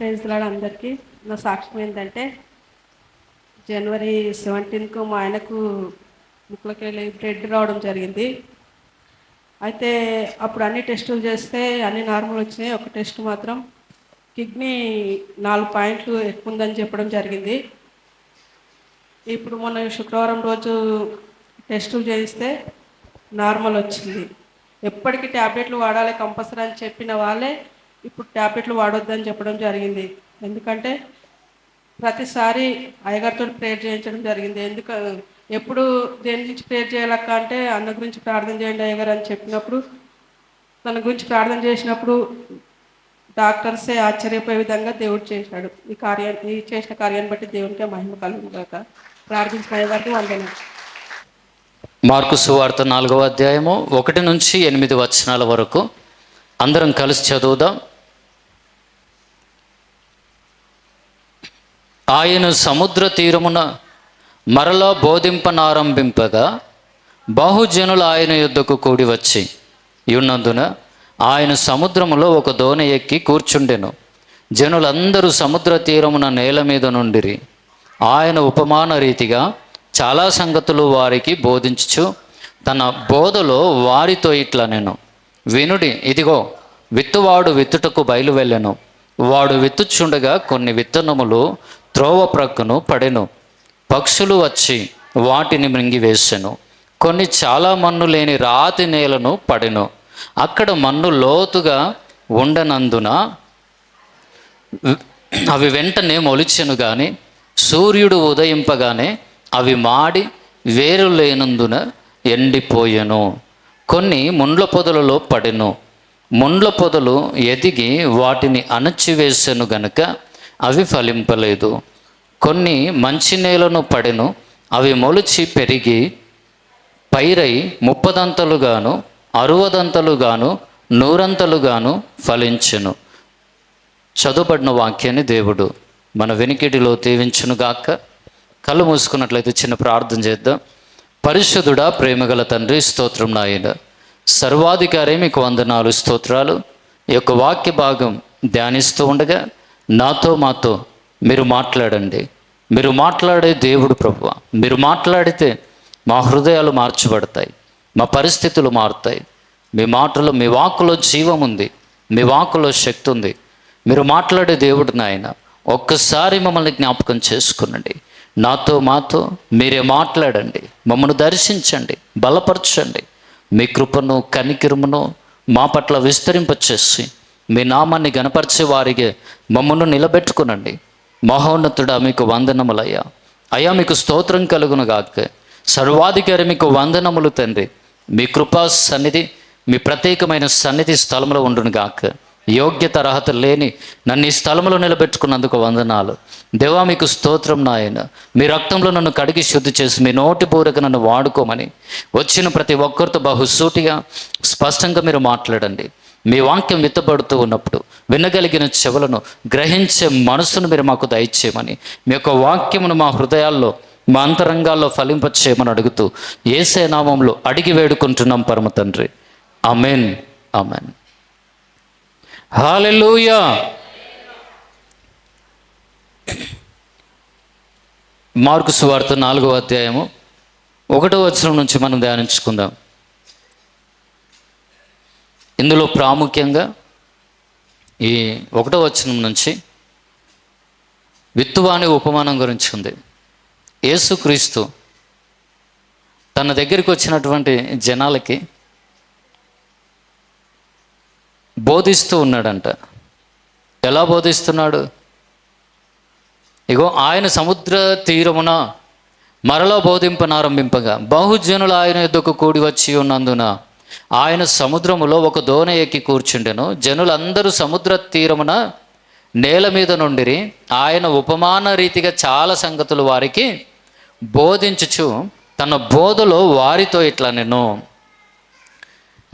Praise lord అందరికీ. నా సాక్ష్యం ఏంటంటే జనవరి 17కు మా ఆయనకు ముక్కులోకి వెళ్ళి బ్లడ్ రావడం జరిగింది. అయితే అప్పుడు అన్ని టెస్టులు చేస్తే అన్ని నార్మల్ వచ్చినాయి. ఒక టెస్ట్ మాత్రం కిడ్నీ 4 పాయింట్లు ఎక్కువ ఉందని చెప్పడం జరిగింది. ఇప్పుడు మొన్న శుక్రవారం రోజు టెస్టులు చేయిస్తే నార్మల్ వచ్చింది. ఎప్పటికీ ట్యాబ్లెట్లు వాడాలి కంపల్సరీ అని చెప్పిన వాళ్ళే ఇప్పుడు ట్యాబ్లెట్లు వాడొద్దని చెప్పడం జరిగింది. ఎందుకంటే ప్రతిసారి అయ్యగారితో ప్రేయర్ చేయించడం జరిగింది. ఎప్పుడు దేని గురించి ప్రేయర్ చేయాలక్క అంటే అన్న గురించి ప్రార్థన చేయండి అయ్యగారు అని చెప్పినప్పుడు, తన గురించి ప్రార్థన చేసినప్పుడు డాక్టర్సే ఆశ్చర్యపోయే విధంగా దేవుడు చేశాడు. ఈ చేసిన కార్యాన్ని బట్టి దేవునికే మహిమ కలుగును గాక. ప్రార్థించిన అయ్యగారికి వందనాలు. మార్కు సువార్త 4వ అధ్యాయము 1 నుంచి 8 వచనాల వరకు అందరం కలిసి చదువుదాం. ఆయన సముద్ర తీరమున మరలా బోధింపనారంభింపగా బహుజనులు ఆయన యుద్ధకు కూడి వచ్చి ఉన్నందున ఆయన సముద్రములో ఒక దోణి ఎక్కి కూర్చుండెను. జనులందరూ సముద్ర తీరమున నేల మీద నుండిరి. ఆయన ఉపమాన రీతిగా చాలా సంగతులు వారికి బోధించుచు తన బోధలో వారితో ఇట్లా నేను వినుడి, ఇదిగో విత్తువాడు విత్తుటకు బయలు వెళ్ళెను. వాడు విత్తుచుండగా కొన్ని విత్తనములు త్రోవ ప్రక్కను పడెను. పక్షులు వచ్చి వాటిని మృంగివేసెను. కొన్ని చాలా మన్ను లేని రాతి నేలను పడెను. అక్కడ మన్ను లోతుగా ఉండనందున అవి వెంటనే మొలిచెను. కానీ సూర్యుడు ఉదయింపగానే అవి మాడి వేరు లేనందున ఎండిపోయెను. కొన్ని ముండ్ల పొదలలో పడెను. ముండ్ల పొదలు ఎదిగి వాటిని అణచివేసెను గనుక అవి ఫలింపలేదు. కొన్ని మంచి నేలను పడెను. అవి మొలిచి పెరిగి పైరై 30దంతలుగాను 60దంతలుగాను 100ంతలుగాను ఫలించెను. చదువుబడిన వాక్యాన్ని దేవుడు మన వెనికిడిలో దీవించునుగాక. కళ్ళు మూసుకున్నట్లయితే చిన్న ప్రార్థన చేద్దాం. పరిశుద్ధుడా, ప్రేమగల తండ్రి, స్తోత్రం నాయన. సర్వాధికారి మీకు వందనాలు, స్తోత్రాలు. ఈ యొక్క వాక్య భాగం ధ్యానిస్తూ ఉండగా నాతో మాతో మీరు మాట్లాడండి. మీరు మాట్లాడే దేవుడు ప్రభువా. మీరు మాట్లాడితే మా హృదయాలు మార్చబడతాయి, మా పరిస్థితులు మారుతాయి. మీ మాటలో, మీ వాక్కులో జీవం ఉంది, మీ వాక్కులో శక్తి ఉంది. మీరు మాట్లాడే దేవుడు నాయన. ఒక్కసారి మమ్మల్ని జ్ఞాపకం చేసుకునండి. నాతో మాతో మీరే మాట్లాడండి. మమ్మల్ని దర్శించండి, బలపరచండి. మీ కృపను కనికిరమును మా పట్ల విస్తరింపచేసి మీ నామాన్ని గణపరిచే వారికి మమ్మల్ని నిలబెట్టుకునండి. మహోన్నతుడా, మీకు వందనములయ్యా. అయ్యా, మీకు స్తోత్రం కలుగును గాక. సర్వాధికారి మీకు వందనములు తండ్రి. మీ కృపా సన్నిధి, మీ ప్రత్యేకమైన సన్నిధి స్థలంలో ఉండును గాక. యోగ్యత అర్హత లేని నన్ను ఈ స్థలంలో నిలబెట్టుకున్నందుకు వందనాలు దేవా. మీకు స్తోత్రం నాయన. మీ రక్తంలో నన్ను కడిగి శుద్ధి చేసి మీ నోటి పూరక నన్ను వాడుకోమని వచ్చిన ప్రతి ఒక్కరితో బహుసూటిగా స్పష్టంగా మీరు మాట్లాడండి. మీ వాక్యం విత్తబడుతూ ఉన్నప్పుడు వినగలిగిన చెవులను, గ్రహించే మనసును మీరు మాకు దయచేయమని, మీ యొక్క వాక్యమును మా హృదయాల్లో, మా అంతరంగాల్లో ఫలింపచేయమని అడుగుతూ యేసే నామంలో అడిగి వేడుకుంటున్నాం పరమ తండ్రి. Amen, amen. హల్లెలూయా. మార్కు సువార్త 4వ అధ్యాయము 1వ వచనం నుంచి మనం ధ్యానించుకుందాం. ఇందులో ప్రాముఖ్యంగా ఈ 1వ వచనం నుంచి విత్తువాని ఉపమానం గురించి ఉంది. యేసుక్రీస్తు తన దగ్గరికి వచ్చినటువంటి జనాలకి బోధిస్తూ ఉన్నాడంట. ఎలా బోధిస్తున్నాడు? ఇగో ఆయన సముద్ర తీరమున మరలా బోధింపనారంభింపగా బహుజనులు ఆయన యుద్ధకు కూడి వచ్చి ఉన్నందున ఆయన సముద్రములో ఒక దోణి ఎక్కి కూర్చుండెను. జనులందరూ సముద్ర తీరమున నేల మీద నుండిరి. ఆయన ఉపమాన రీతిగా చాలా సంగతులు వారికి బోధించుచు తన బోధలో వారితో ఇట్లా నేను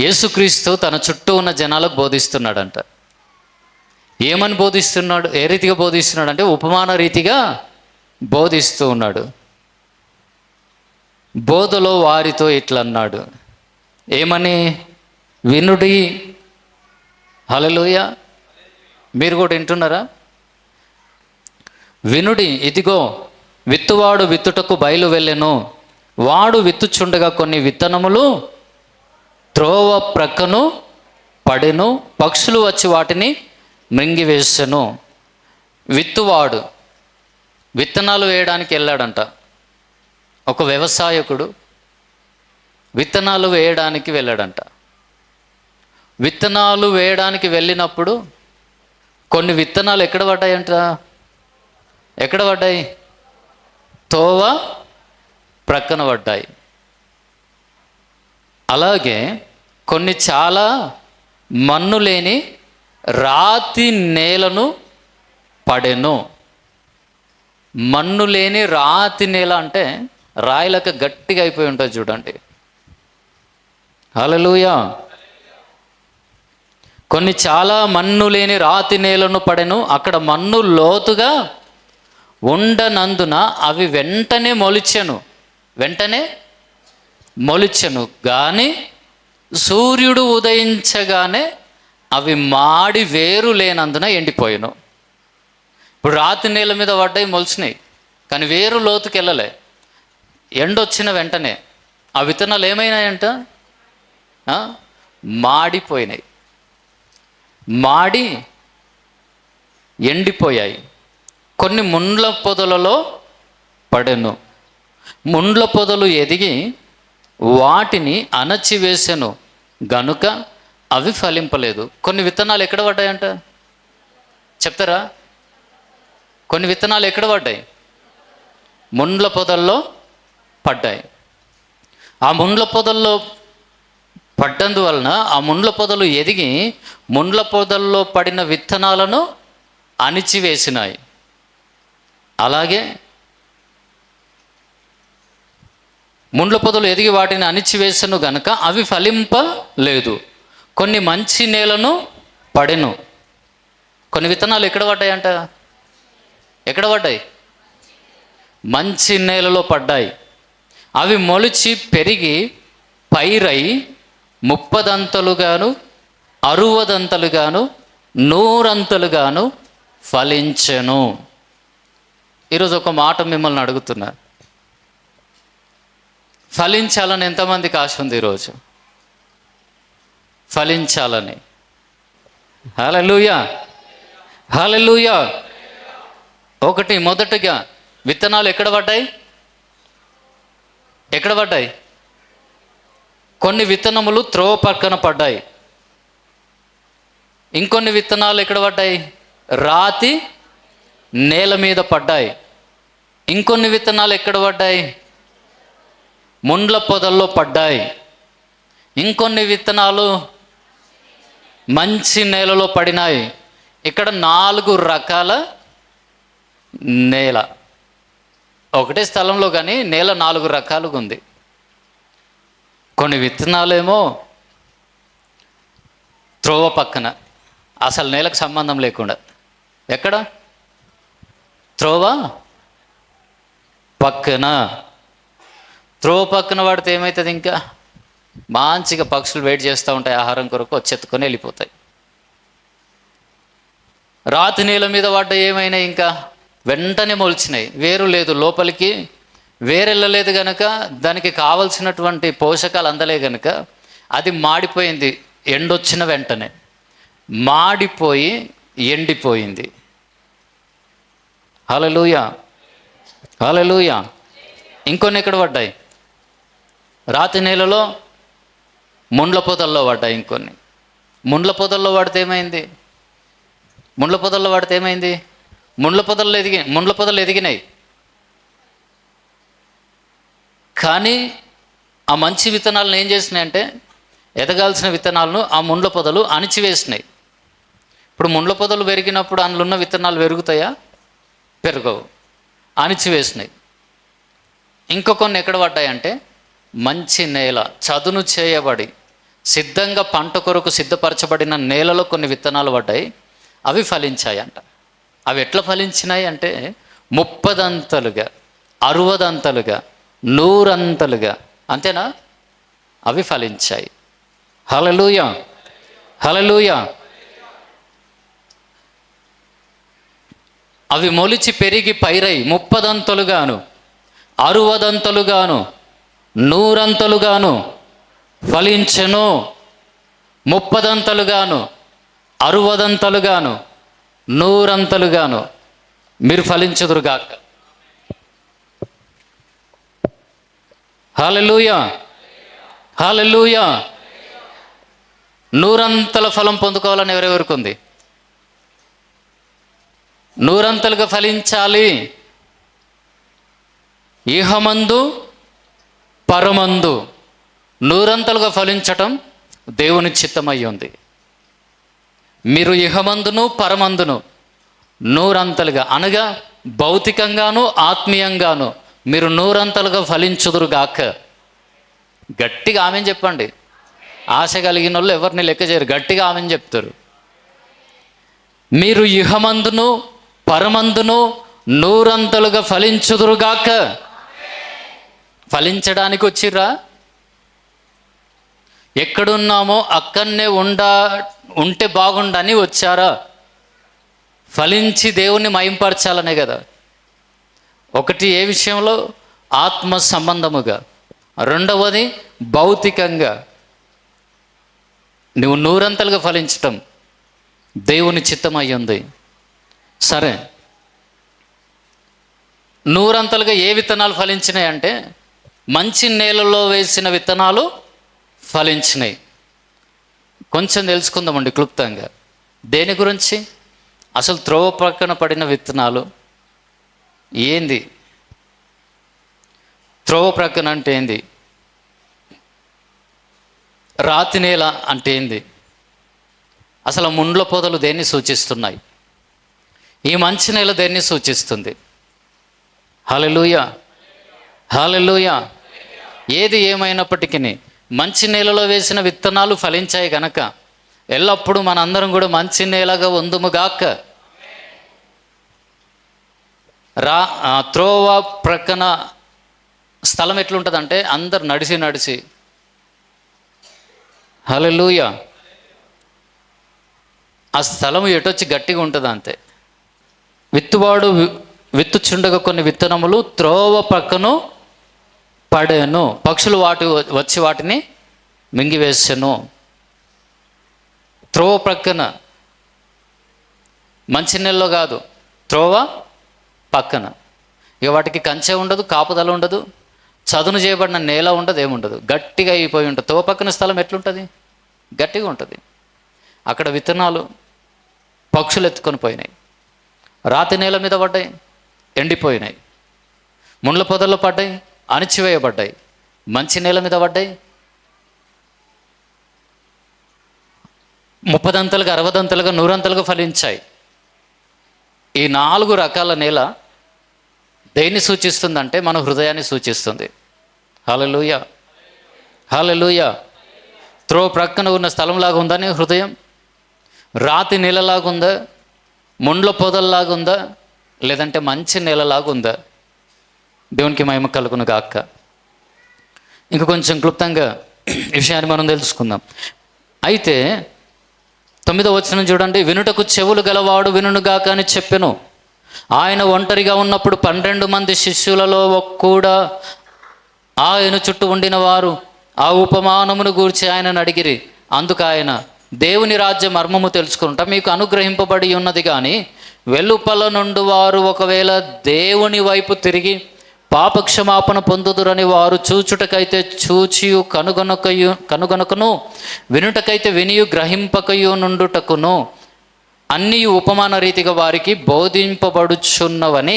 యేసుక్రీస్తు తన చుట్టూ ఉన్న జనాలకు బోధిస్తున్నాడంట. ఏమని బోధిస్తున్నాడు? ఏ రీతిగా బోధిస్తున్నాడు అంటే ఉపమాన రీతిగా బోధిస్తూ ఉన్నాడు. బోధలో వారితో ఇట్లా అన్నాడు. ఏమని? వినుడి. హల్లెలూయా. మీరు కూడా వింటున్నారా? వినుడి, ఇదిగో విత్తువాడు విత్తుటకు బయలు వెళ్ళెను. వాడు విత్తుచుండగా కొన్ని విత్తనములు త్రోవ ప్రక్కను పడెను, పక్షులు వచ్చి వాటిని మృంగివేసెను. విత్తువాడు విత్తనాలు వేయడానికి వెళ్ళాడంట. ఒక వ్యవసాయకుడు విత్తనాలు వేయడానికి వెళ్ళాడంట. విత్తనాలు వేయడానికి వెళ్ళినప్పుడు కొన్ని విత్తనాలు ఎక్కడ పడ్డాయంట? ఎక్కడ పడ్డాయి? తోవ ప్రక్కన పడ్డాయి. అలాగే కొన్ని చాలా మన్ను లేని రాతి నేలను పడెను. మన్ను లేని రాతి నేల అంటే రాయిలక గట్టిగా అయిపోయి ఉంటుంది చూడండి. హల్లెలూయా. కొన్ని చాలా మన్ను లేని రాతి నేలను పడెను. అక్కడ మన్ను లోతుగా ఉండనందున అవి వెంటనే మొలిచెను కానీ సూర్యుడు ఉదయించగానే అవి మాడి వేరు లేనందున ఎండిపోయాను. ఇప్పుడు రాతి నేల మీద పడ్డాయి, మొలిచినాయి, కానీ వేరు లోతుకి వెళ్ళలే. ఎండొచ్చిన వెంటనే ఆ విత్తనాలు ఏమైనాయంట? మాడిపోయినాయి, మాడి ఎండిపోయాయి. కొన్ని ముండ్ల పొదలలో పడెను. ముండ్ల పొదలు ఎదిగి వాటిని అణచివేసెను గనుక అవి ఫలింపలేదు. కొన్ని విత్తనాలు ఎక్కడ పడ్డాయంట చెప్తారా? కొన్ని విత్తనాలు ఎక్కడ పడ్డాయి? ముండ్ల పొదల్లో పడ్డాయి. ఆ ముండ్ల పొదల్లో పడ్డందువలన ఆ ముండ్ల పొదలు ఎదిగి ముండ్ల పొదల్లో పడిన విత్తనాలను అణిచివేసినాయి. అలాగే ముండ్ల పొదలు ఎదిగి వాటిని అణిచివేసెను గనుక అవి ఫలింపలేదు. కొన్ని మంచి నేలను పడెను. కొన్ని విత్తనాలు ఎక్కడ పడ్డాయంట? ఎక్కడ పడ్డాయి? మంచి నేలలో పడ్డాయి. అవి మొలిచి పెరిగి పైరై 30 దంతలుగాను 60 దంతలుగాను 100 అంతలుగాను ఫలించెను. ఈరోజు ఒక మాట మిమ్మల్ని అడుగుతున్నా, ఫలించాలని ఎంతమందికి ఆశ ఉంది ఈరోజు? ఫలించాలని. హల్లెలూయా, హల్లెలూయా. మొదటగా విత్తనాలు ఎక్కడ పడ్డాయి? ఎక్కడ పడ్డాయి? కొన్ని విత్తనములు త్రోవ పక్కన పడ్డాయి. ఇంకొన్ని విత్తనాలు ఎక్కడ పడ్డాయి? రాతి నేల మీద పడ్డాయి. ఇంకొన్ని విత్తనాలు ఎక్కడ పడ్డాయి? ముండ్ల పొదల్లో పడ్డాయి. ఇంకొన్ని విత్తనాలు మంచి నేలలో పడినాయి. ఇక్కడ 4 రకాల నేల. ఒకటే స్థలంలో కానీ నేల 4 రకాలుగా ఉంది. కొన్ని విత్తనాలేమో త్రోవ పక్కన, అసలు నేలకు సంబంధం లేకుండా. ఎక్కడ? త్రోవ పక్కన. త్రోవ పక్కన పడితే ఏమవుతుంది? ఇంకా మంచిగా పక్షులు వెయిట్ చేస్తూ ఉంటాయి, ఆహారం కొరకు వచ్చెత్తుకొని వెళ్ళిపోతాయి. రాతి నేల మీద పడ్డ ఏమైనా ఇంకా వెంటనే మొలిచినాయి. వేరు లేదు, లోపలికి వేరెళ్ళలేదు కనుక దానికి కావలసినటువంటి పోషకాలు అందలే కనుక అది మాడిపోయింది. ఎండొచ్చిన వెంటనే మాడిపోయి ఎండిపోయింది. హల్లెలూయా, హల్లెలూయా. ఇంకొన్ని ఎక్కడ పడ్డాయి? రాతి నేలలో ముండ్ల పొదల్లో పడ్డాయి. ఇంకొన్ని ముండ్ల పొదల్లో పడితే ఏమైంది? ముండ్ల పొదలు ఎదిగినాయి. కానీ ఆ మంచి విత్తనాలను ఏం చేసినాయంటే, ఎదగాల్సిన విత్తనాలను ఆ ముండ్ల పొదలు అణిచివేసినాయి. ఇప్పుడు ముండ్ల పొదలు పెరిగినప్పుడు అందులో ఉన్న విత్తనాలు పెరుగుతాయా? పెరగవు, అణిచివేసినాయి. ఇంకొన్ని ఎక్కడ పడ్డాయంటే, మంచి నేల, చదును చేయబడి సిద్ధంగా పంట కొరకు సిద్ధపరచబడిన నేలలో కొన్ని విత్తనాలు పడ్డాయి. అవి ఫలించాయంట. అవి ఎట్లా ఫలించినాయి అంటే 30 దంతలుగా 60 దంతలుగా 100 అంతలుగా. అంతేనా? అవి ఫలించాయి. హల్లెలూయా, హల్లెలూయా. అవి మొలిచి పెరిగి పైరై 30దంతలుగాను 60దంతలుగాను 100అంతలుగాను ఫలించెను. 30దంతలుగాను 60దంతలుగాను 100అంతలుగాను మీరు ఫలించుదురుగాక. హల్లెలూయా, హల్లెలూయా. 100అంతల ఫలం పొందుకోవాలని ఎవరెవరికి ఉంది? 100అంతలుగా ఫలించాలి. ఇహమందు పరమందు 100అంతలుగా ఫలించటం దేవుని చిత్తమై ఉంది. మీరు ఇహమందును పరమందును 100అంతలుగా అనగా భౌతికంగాను ఆత్మీయంగాను మీరు 100అంతలుగా ఫలించుదురుగాక. గట్టిగా ఆమెను చెప్పండి. ఆశ కలిగిన వాళ్ళు ఎవరిని లెక్క చేయరు, గట్టిగా ఆమెను చెప్తారు. మీరు ఇహమందును పరమందును 100అంతలుగా ఫలించుదురుగాక. ఫలించడానికి వచ్చిర్రా? ఎక్కడున్నామో అక్కడనే ఉంటే బాగుండని వచ్చారా? ఫలించి దేవుణ్ణి మహింపరచాలనే కదా. ఒకటి ఏ విషయంలో? ఆత్మ సంబంధముగా. రెండవది భౌతికంగా. నువ్వు 100అంతలుగా ఫలించటం దేవుని చిత్తమై ఉంది. సరే, 100అంతలుగా ఏ విత్తనాలు ఫలించినాయి అంటే మంచి నేలలో వేసిన విత్తనాలు ఫలించినాయి. కొంచెం తెలుసుకుందామండి క్లుప్తంగా. దేని గురించి? అసలు త్రోవ ప్రక్కన పడిన విత్తనాలు ఏంది? త్రోవ ప్రక్కన అంటే ఏంది? రాతి నేల అంటే ఏంది? అసలు ముండ్ల పొదలు దేన్ని సూచిస్తున్నాయి? ఈ మంచి నేల దేన్ని సూచిస్తుంది? హల్లెలూయా, హల్లెలూయా. ఏది ఏమైనప్పటికీ మంచి నేలలో వేసిన విత్తనాలు ఫలించాయి కనుక ఎల్లప్పుడూ మనందరం కూడా మంచి నేలగా ఉందుముగాక. త్రోవ ప్రక్కన స్థలం ఎట్లుంటుందంటే అందరు నడిచి హల్లెలూయా, ఆ స్థలం ఎటొచ్చి గట్టిగా ఉంటుంది అంతే. విత్తువాడు విత్తుచుండగా కొన్ని విత్తనములు త్రోవ పక్కను పడేను, పక్షులు వచ్చి వాటిని మింగివేసెను. త్రోవ ప్రక్కన, మంచి నెలలో కాదు, త్రోవ పక్కన. ఇక వాటికి కంచె ఉండదు, కాపుదల ఉండదు, చదును చేయబడిన నేల ఉండదు, ఏముండదు, గట్టిగా అయిపోయి ఉంటుంది. త్రోవ పక్కన స్థలం ఎట్లుంటుంది? గట్టిగా ఉంటుంది. అక్కడ విత్తనాలు పక్షులు ఎత్తుకొని పోయినాయి. రాతి నేల మీద పడ్డాయి, ఎండిపోయినాయి. ముండ్ల పొదల్లో పడ్డాయి, అణిచివేయబడ్డాయి. మంచి నేల మీద పడ్డాయి, 30దంతలుగా 60దంతలుగా 100అంతలుగా ఫలించాయి. ఈ 4 రకాల నేల దేన్ని సూచిస్తుందంటే మన హృదయాన్ని సూచిస్తుంది. హల్లెలూయా, హల్లెలూయా. త్రోవ ప్రక్కన ఉన్న స్థలంలాగా ఉందా నీ హృదయం? రాతి నేలలాగా ఉందా? ముండ్ల పొదల్లాగా ఉందా? లేదంటే మంచి నేలలాగా ఉందా? దేవునికి మహిమ కలుగును గాక. ఇంకా కొంచెం క్లుప్తంగా ఈ విషయాన్ని మనం తెలుసుకుందాం. అయితే 9వ వచనం చూడండి. వినుటకు చెవులు గలవాడు వినుగాక అని చెప్పెను. ఆయన ఒంటరిగా ఉన్నప్పుడు 12 మంది శిష్యులలో కూడా ఆయన చుట్టూ ఉండిన వారు ఆ ఉపమానమును గూర్చి ఆయనను అడిగిరి. అందుకు ఆయన, దేవుని రాజ్య మర్మము తెలుసుకుంటా మీకు అనుగ్రహింపబడి ఉన్నది, కానీ వెలుపల నుండి వారు ఒకవేళ దేవుని వైపు తిరిగి పాపక్షమాపణ పొందుదురని వారు చూచుటకైతే చూచియు కనుగొనకను, వినుటకైతే వినియు గ్రహింపకయు నుండుటకును అన్నీ ఉపమాన రీతిగా వారికి బోధింపబడుచున్నవని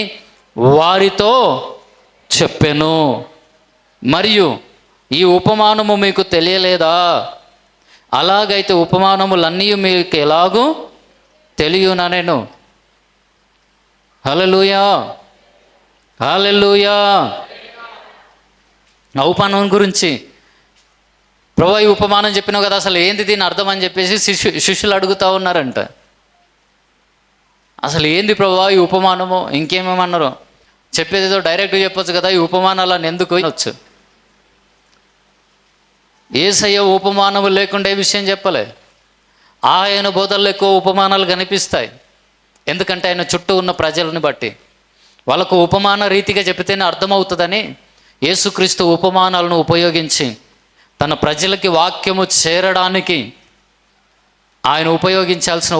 వారితో చెప్పెను. మరియు ఈ ఉపమానము మీకు తెలియలేదా? అలాగైతే ఉపమానములన్నీ మీకు ఎలాగూ తెలియననెను. హల్లెలూయా, హల్లెలూయా. ఉపమానం గురించి ప్రభువా ఈ ఉపమానం చెప్పినావు కదా, అసలు ఏంది దీని అర్థం అని చెప్పేసి శిష్యులు అడుగుతూ ఉన్నారంట. అసలు ఏంది ప్రభువా ఈ ఉపమానము? ఇంకేమేమన్నారు? చెప్పేదేదో డైరెక్ట్గా చెప్పొచ్చు కదా, ఈ ఉపమానాలను ఎందుకు వచ్చు? యేసయ్య ఉపమానము లేకుండా ఏ విషయం చెప్పలే. ఆయన బోధనలో ఎక్కువ ఉపమానాలు కనిపిస్తాయి. ఎందుకంటే ఆయన చుట్టూ ఉన్న ప్రజలను బట్టి. వాళ్ళకు ఉపమాన రీతిగా చెబితేనే అర్థమవుతుందని యేసుక్రీస్తు ఉపమానాలను ఉపయోగించి తన ప్రజలకి వాక్యము చేరడానికి ఆయన ఉపయోగించాల్సిన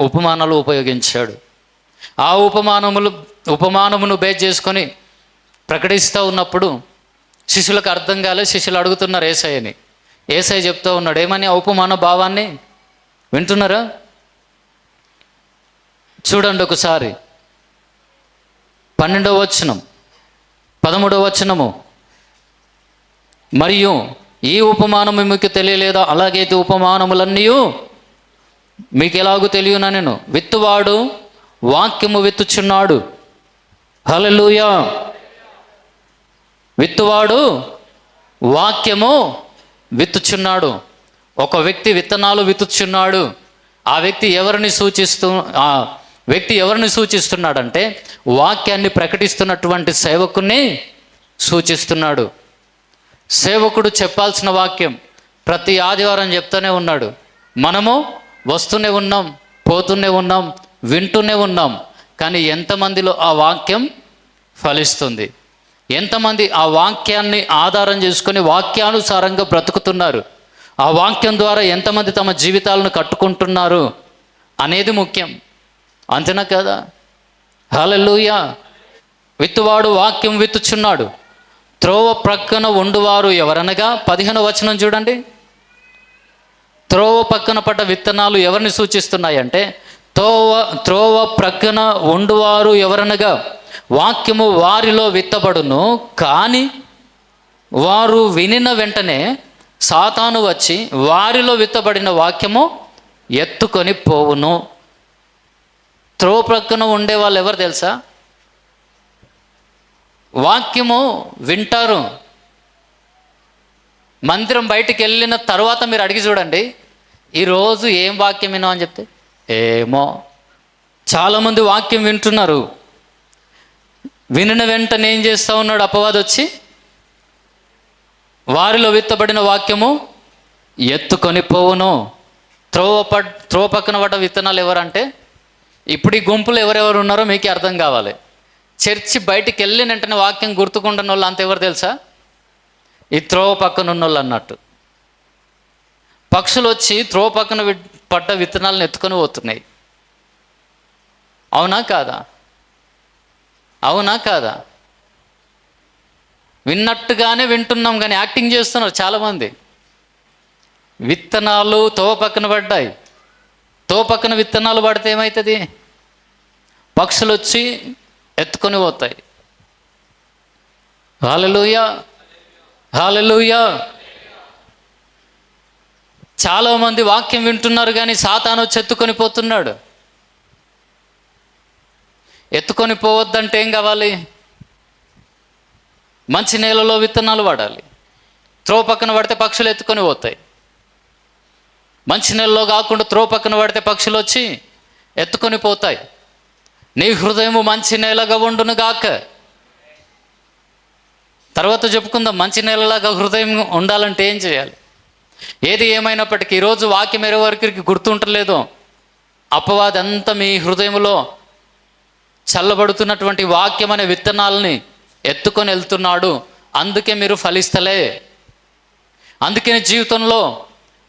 ఉపమానాలు ఉపయోగించాడు. ఆ ఉపమానమును బేస్ చేసుకొని ప్రకటిస్తూ ఉన్నప్పుడు శిష్యులకు అర్థం కాలే. శిష్యులు అడుగుతున్నారు యేసయ్యని. యేసయ్య చెప్తూ ఉన్నాడు. ఏమని? ఆ ఉపమాన భావాన్ని వింటున్నారా? చూడండి ఒకసారి 12వ వచనం, 13వ వచనము. మరియు ఈ ఉపమానము మీకు తెలియలేదా? అలాగైతే ఉపమానములన్నీ మీకు ఎలాగూ తెలియనా? నేను విత్తువాడు వాక్యము విత్తుచున్నాడు. హల్లెలూయా. విత్తువాడు వాక్యము విత్తుచున్నాడు. ఒక వ్యక్తి విత్తనాలు విత్తుచున్నాడు. ఆ వ్యక్తి ఎవరిని సూచిస్తున్నాడంటే వాక్యాన్ని ప్రకటిస్తున్నటువంటి సేవకుని సూచిస్తున్నాడు. సేవకుడు చెప్పాల్సిన వాక్యం ప్రతి ఆదివారం చెప్తూనే ఉన్నాడు. మనము వస్తూనే ఉన్నాం, పోతూనే ఉన్నాం, వింటూనే ఉన్నాం. కానీ ఎంతమందిలో ఆ వాక్యం ఫలిస్తుంది? ఎంతమంది ఆ వాక్యాన్ని ఆధారం చేసుకొని వాక్యానుసారంగా బ్రతుకుతున్నారు? ఆ వాక్యం ద్వారా ఎంతమంది తమ జీవితాలను కట్టుకుంటున్నారు అనేది ముఖ్యం. అంతేనా కదా? హల్లెలూయా. విత్తువాడు వాక్యం విత్తుచున్నాడు. త్రోవ ప్రక్కన ఉండువారు ఎవరనగా 15వ వచనం చూడండి. త్రోవ పక్కన పడ్డ విత్తనాలు ఎవరిని సూచిస్తున్నాయంటే త్రోవ ప్రక్కన ఉండువారు ఎవరనగా వాక్యము వారిలో విత్తబడును. కానీ వారు వినిన వెంటనే సాతాను వచ్చి వారిలో విత్తబడిన వాక్యము ఎత్తుకొని పోవును. త్రోవ ప్రక్కన ఉండే వాళ్ళు ఎవరు తెలుసా? వాక్యము వింటారు. మందిరం బయటికి వెళ్ళిన తర్వాత మీరు అడిగి చూడండి, ఈరోజు ఏం వాక్యం విన్నావు అని చెప్తే ఏమో. చాలామంది వాక్యం వింటున్నారు, వినిన వెంటనే ఏం చేస్తూ ఉన్నాడు? అపవాది వచ్చి వారిలో విత్తబడిన వాక్యము ఎత్తుకొని పోవును. త్రోవ పక్కన పడ్డ విత్తనాలు ఎవరంటే, ఇప్పుడు ఈ గుంపులు ఎవరెవరు ఉన్నారో మీకే అర్థం కావాలి. చర్చి బయటికి వెళ్ళిన వెంటనే వాక్యం గుర్తుకుంటున్న వాళ్ళు అంత ఎవరు తెలుసా? ఈ త్రోవ పక్కన ఉన్న వాళ్ళు అన్నట్టు. పక్షులు వచ్చి త్రోవ పక్కన పడ్డ విత్తనాలను ఎత్తుకొని పోతున్నాయి. అవునా కాదా? అవునా కాదా? విన్నట్టుగానే వింటున్నాం కానీ యాక్టింగ్ చేస్తున్నారు చాలామంది. విత్తనాలు త్రోవ పక్కన పడ్డాయి. త్రోవ పక్కన విత్తనాలు పడితే ఏమవుతుంది? పక్షులు వచ్చి ఎత్తుకొని పోతాయి. హల్లెలూయా, హల్లెలూయా. చాలామంది వాక్యం వింటున్నారు కానీ సాతాను వచ్చి ఎత్తుకొని పోతున్నాడు. ఎత్తుకొని పోవద్దంటే ఏం కావాలి? మంచి నేలలో విత్తనాలు పడాలి. త్రోవ పక్కన పడితే పక్షులు ఎత్తుకొని పోతాయి. మంచి నేలలో కాకుండా త్రోవ పక్కన పడితే పక్షులు వచ్చి ఎత్తుకొని పోతాయి. నీ హృదయము మంచి నేలగా ఉండును గాక. తర్వాత చెప్పుకుందాం. మంచి నేలలాగా హృదయం ఉండాలంటే ఏం చేయాలి? ఏది ఏమైనప్పటికీ ఈరోజు వాక్యం ఎవరికి గుర్తుంటలేదో అపవాది అంతా మీ హృదయంలో చల్లబడుతున్నటువంటి వాక్యం అనే విత్తనాలని ఎత్తుకొని వెళ్తున్నాడు. అందుకే మీరు ఫలిస్తలే. అందుకే నీ జీవితంలో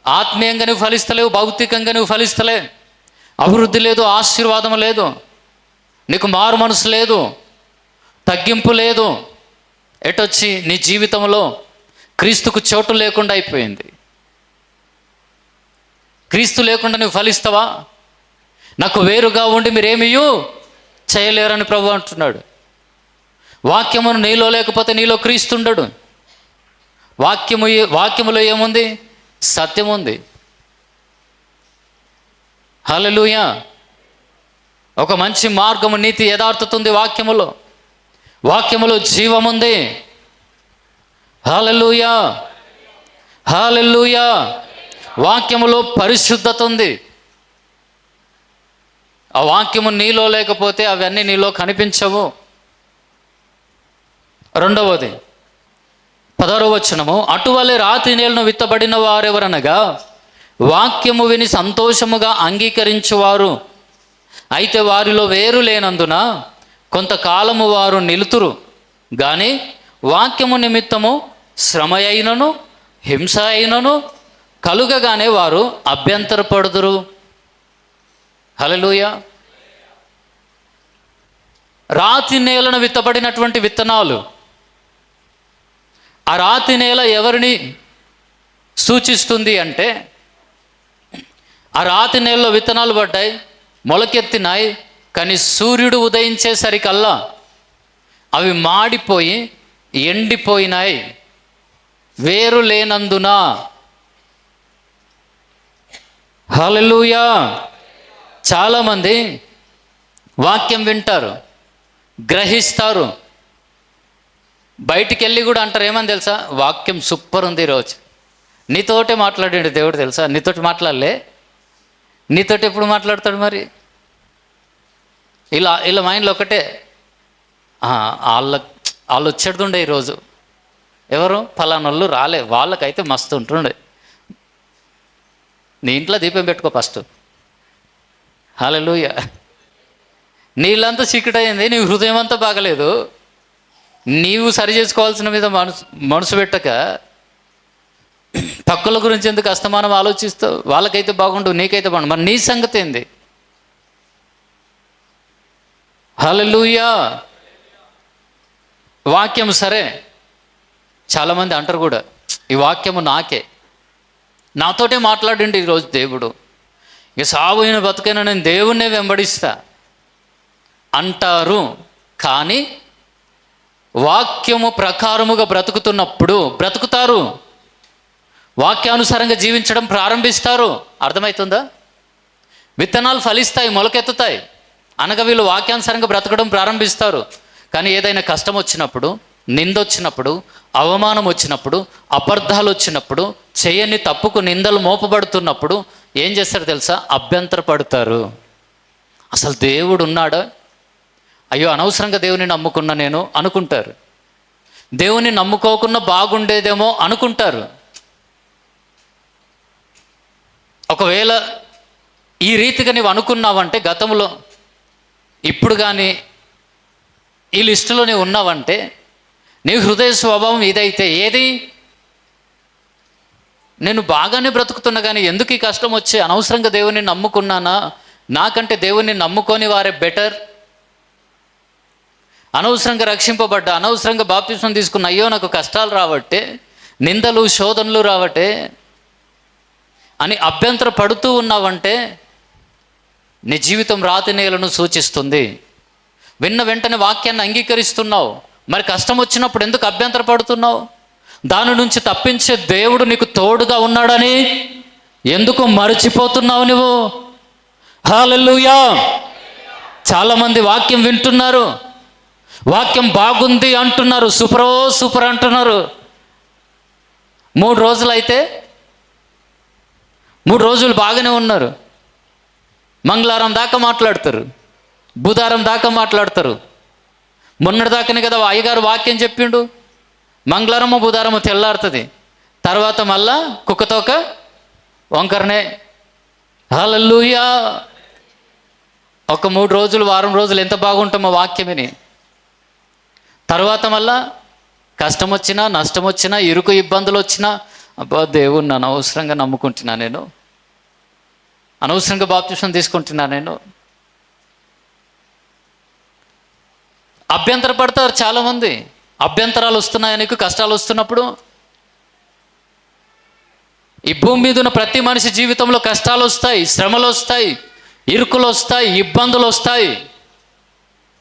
ఆత్మీయంగా నువ్వు ఫలిస్తలేవు, భౌతికంగా నువ్వు ఫలిస్తలే. అభివృద్ధి లేదు, ఆశీర్వాదం లేదు, నీకు మారు మనసు లేదు, తగ్గింపు లేదు. ఎటొచ్చి నీ జీవితంలో క్రీస్తుకు చోటు లేకుండా అయిపోయింది. క్రీస్తు లేకుండా నువ్వు ఫలిస్తావా? నాకు వేరుగా ఉండి మీరేమీ చేయలేరని ప్రభు అంటున్నాడు. వాక్యమును నీలో లేకపోతే నీలో క్రీస్తు ఉండడు. వాక్యములో ఏముంది? సత్యం ఉంది. హల్లెలూయా. ఒక మంచి మార్గము, నీతి, యథార్థత ఉంది వాక్యములో. వాక్యములో జీవముంది. హల్లెలూయా, హల్లెలూయా. వాక్యములో పరిశుద్ధత ఉంది. ఆ వాక్యము నీలో లేకపోతే అవన్నీ నీలో కనిపించవు. రెండవది 16వ వచనము. అటువలే రాతి నేలను విత్తబడిన వారెవరనగా వాక్యము విని సంతోషముగా అంగీకరించువారు. అయితే వారిలో వేరు లేనందున కొంతకాలము వారు నిలుతురు, కానీ వాక్యము నిమిత్తము శ్రమ అయినను హింస అయినను కలుగగానే వారు అభ్యంతరపడుదురు. హల్లెలూయా. రాతి నేలను విత్తబడినటువంటి విత్తనాలు, ఆ రాతి నేల ఎవరిని సూచిస్తుంది అంటే, ఆ రాతి నేలలో విత్తనాలు పడ్డాయి, మొలకెత్తినాయి, కానీ సూర్యుడు ఉదయించేసరికల్లా అవి మాడిపోయి ఎండిపోయినాయి, వేరు లేనందున. హల్లెలూయా. చాలామంది వాక్యం వింటారు, గ్రహిస్తారు, బయటికి వెళ్ళి కూడా అంటారు ఏమని తెలుసా, వాక్యం సూపర్ ఉంది ఈరోజు, నీతోటే మాట్లాడాడు దేవుడు తెలుసా, నీతోటి మాట్లాడలే, నీతోటి ఎప్పుడు మాట్లాడతాడు మరి? ఇలా మైండ్లో ఒకటే, వాళ్ళు వచ్చేటుండే ఈరోజు, ఎవరు ఫలానోళ్ళు రాలే, వాళ్ళకైతే మస్తు ఉంటుండే. నీ ఇంట్లో దీపం పెట్టుకో ఫస్ట్. హల్లెలూయా. నీళ్ళంతా చీకటయింది, నీ హృదయం అంతా బాగలేదు, నీవు సరి చేసుకోవాల్సిన మీద మనసు పెట్టక పక్కల గురించి ఎందుకు అస్తమానం ఆలోచిస్తావు? వాళ్ళకైతే బాగుండు, నీకైతే బాగుండు, మరి నీ సంగతి ఏంది? హల్లెలూయా. వాక్యం సరే, చాలామంది అంటారు కూడా, ఈ వాక్యము నాతోటే మాట్లాడండి ఈరోజు దేవుడు, ఇక సాగుయిన బతుకైనా నేను దేవుణ్ణే వెంబడిస్తా అంటారు. కానీ వాక్యము ప్రకారముగా బ్రతుకుతారు, వాక్యానుసారంగా జీవించడం ప్రారంభిస్తారు. అర్థమవుతుందా? విత్తనాలు ఫలిస్తాయి, మొలకెత్తుతాయి అనగా వీళ్ళు వాక్యానుసారంగా బ్రతకడం ప్రారంభిస్తారు. కానీ ఏదైనా కష్టం వచ్చినప్పుడు, నిందొచ్చినప్పుడు, అవమానం వచ్చినప్పుడు, అబద్ధాలు వచ్చినప్పుడు, చేయని తప్పుకు నిందలు మోపబడుతున్నప్పుడు ఏం చేస్తారు తెలుసా? అభ్యంతరపడతారు. అసలు దేవుడు ఉన్నాడా? అయ్యో అనవసరంగా దేవుని నమ్ముకున్నా నేను అనుకుంటారు. దేవుని నమ్ముకోకుండా బాగుండేదేమో అనుకుంటారు. ఒకవేళ ఈ రీతిగా నీవు అనుకున్నావంటే, గతంలో ఇప్పుడు కానీ ఈ లిస్టులో నీవు ఉన్నావంటే, నీ హృదయ స్వభావం ఇదైతే, ఏది నేను బాగానే బ్రతుకుతున్నా కానీ ఎందుకు ఈ కష్టం వచ్చి, అనవసరంగా దేవుని నమ్ముకున్నానా, నాకంటే దేవుని నమ్ముకొని వారే బెటర్, అనవసరంగా రక్షింపబడ్డా, అనవసరంగా బాప్తిస్మం తీసుకున్న, అయ్యో నాకు కష్టాలు రావట్టే, నిందలు శోధనలు రావట్టే అని అభ్యంతర పడుతూ ఉన్నావంటే నీ జీవితం రాతి నేలను సూచిస్తుంది. విన్న వెంటనే వాక్యాన్ని అంగీకరిస్తున్నావు, మరి కష్టం వచ్చినప్పుడు ఎందుకు అభ్యంతర పడుతున్నావు? దాని నుంచి తప్పించే దేవుడు నీకు తోడుగా ఉన్నాడని ఎందుకు మరచిపోతున్నావు నువ్వు? హల్లెలూయా. చాలామంది వాక్యం వింటున్నారు, వాక్యం బాగుంది అంటున్నారు, సూపర్ అంటున్నారు. 3 రోజులు అయితే 3 రోజులు బాగానే ఉన్నారు, మంగళవారం దాకా మాట్లాడతారు, బుధవారం దాకా మాట్లాడతారు. మొన్నటి దాకానే కదా అయ్యగారు వాక్యం చెప్పిండు, మంగళవారము బుధవారము తెల్లారుతుంది, తర్వాత మళ్ళా కుక్కతోక వంకరనే. హల్లెలూయా. ఒక 3 రోజులు, వారం రోజులు ఎంత బాగుంటామో వాక్యం విని, తర్వాత మళ్ళా కష్టం వచ్చినా, నష్టం వచ్చినా, ఇరుకు ఇబ్బందులు వచ్చినా, అబ్బా దేవుణ్ణి అనవసరంగా నమ్ముకుంటున్నా, నేను అనవసరంగా బాప్తిస్మం తీసుకుంటున్నా, నేను అభ్యంతర పడతారు. చాలామంది అభ్యంతరాలు వస్తున్నాయి, నీకు కష్టాలు వస్తున్నప్పుడు. ఈ భూమి మీద ఉన్న ప్రతి మనిషి జీవితంలో కష్టాలు వస్తాయి, శ్రమలు వస్తాయి, ఇరుకులు వస్తాయి, ఇబ్బందులు వస్తాయి.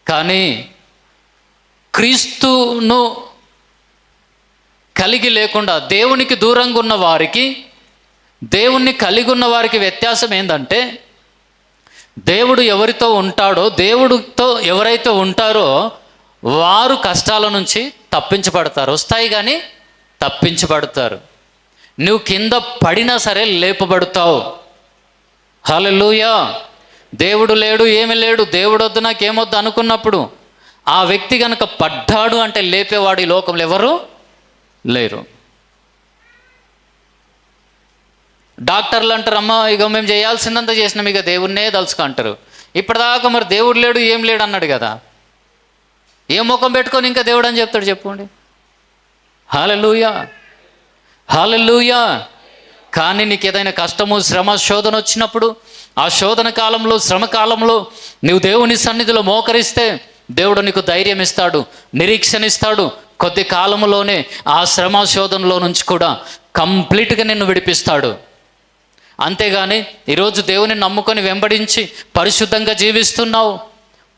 కానీ క్రీస్తును కలిగి లేకుండా దేవునికి దూరంగా ఉన్న వారికి, దేవుణ్ణి కలిగి ఉన్న వారికి వ్యత్యాసం ఏంటంటే, దేవుడు ఎవరితో ఉంటాడో, దేవుడితో ఎవరైతే ఉంటారో వారు కష్టాల నుంచి తప్పించబడతారు, వస్తాయి కానీ తప్పించబడతారు. నువ్వు కింద పడినా సరే లేపబడతావు. హల్లెలూయా. దేవుడు లేడు, ఏమి లేడు, దేవుడు వద్దు, నాకేమొద్దు అనుకున్నప్పుడు ఆ వ్యక్తి కనుక పడ్డాడు అంటే లేపేవాడు ఈ లోకంలో ఎవరు లేరు. డాక్టర్లు అంటారు, అమ్మ ఇక మేము చేయాల్సిందంతా చేసినాం, ఇక దేవుణ్ణే తలుచుకుంటారు. ఇప్పటిదాకా మరి దేవుడు లేడు ఏం లేడు అన్నాడు కదా, ఏ ముఖం పెట్టుకొని ఇంకా దేవుడు అని చెప్తాడు చెప్పండి? హల్లెలూయా, హల్లెలూయా. కానీ నీకు ఏదైనా కష్టము, శ్రమ, శోధన వచ్చినప్పుడు, ఆ శోధన కాలంలో, శ్రమ కాలంలో నువ్వు దేవుని సన్నిధిలో మోకరిస్తే దేవుడు నీకు ధైర్యం ఇస్తాడు, నిరీక్షణ ఇస్తాడు. కొద్ది కాలంలోనే ఆ శ్రమ శోధనలో నుంచి కూడా కంప్లీట్గా నిన్ను విడిపిస్తాడు. అంతేగాని ఈరోజు దేవుని నమ్ముకొని వెంబడించి పరిశుద్ధంగా జీవిస్తున్నావు,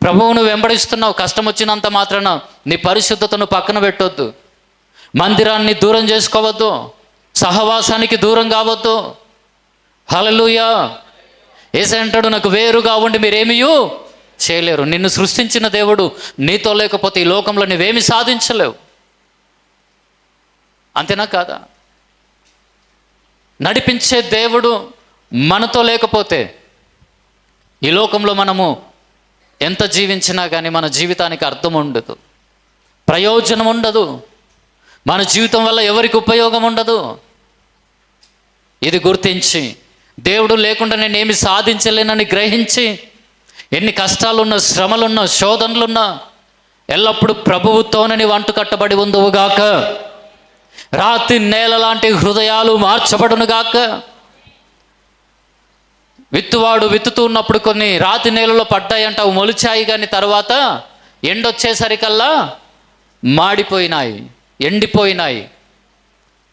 ప్రభువును వెంబడిస్తున్నావు, కష్టం వచ్చినంత మాత్రాన నీ పరిశుద్ధతను పక్కన పెట్టొద్దు, మందిరాన్ని దూరం చేసుకోవద్దు, సహవాసానికి దూరం కావద్దు. హల్లెలూయా. యేసయ్య అంటాడు, నాకు వేరుగా ఉండి మీరేమీయూ చేయలేరు. నిన్ను సృష్టించిన దేవుడు నీతో లేకపోతే ఈ లోకంలో నువ్వేమి సాధించలేవు. అంతేనా కాదా? నడిపించే దేవుడు మనతో లేకపోతే ఈ లోకంలో మనము ఎంత జీవించినా కానీ మన జీవితానికి అర్థం ఉండదు, ప్రయోజనం ఉండదు, మన జీవితం వల్ల ఎవరికి ఉపయోగం ఉండదు. ఇది గుర్తించి దేవుడు లేకుండా నేనేమి సాధించలేనని గ్రహించి ఎన్ని కష్టాలున్నా, శ్రమలున్నా, శోధనలున్నా ఎల్లప్పుడూ ప్రభువుతోనే నీవు అంటుకట్టబడి ఉందువుగాక. రాతి నేల లాంటి హృదయాలు మార్చబడునుగాక. విత్తువాడు విత్తుతూ ఉన్నప్పుడు కొన్ని రాతి నేలలో పడ్డాయంట, అవి మొలిచాయి, కానీ తర్వాత ఎండొచ్చేసరికల్లా మాడిపోయినాయి, ఎండిపోయినాయి.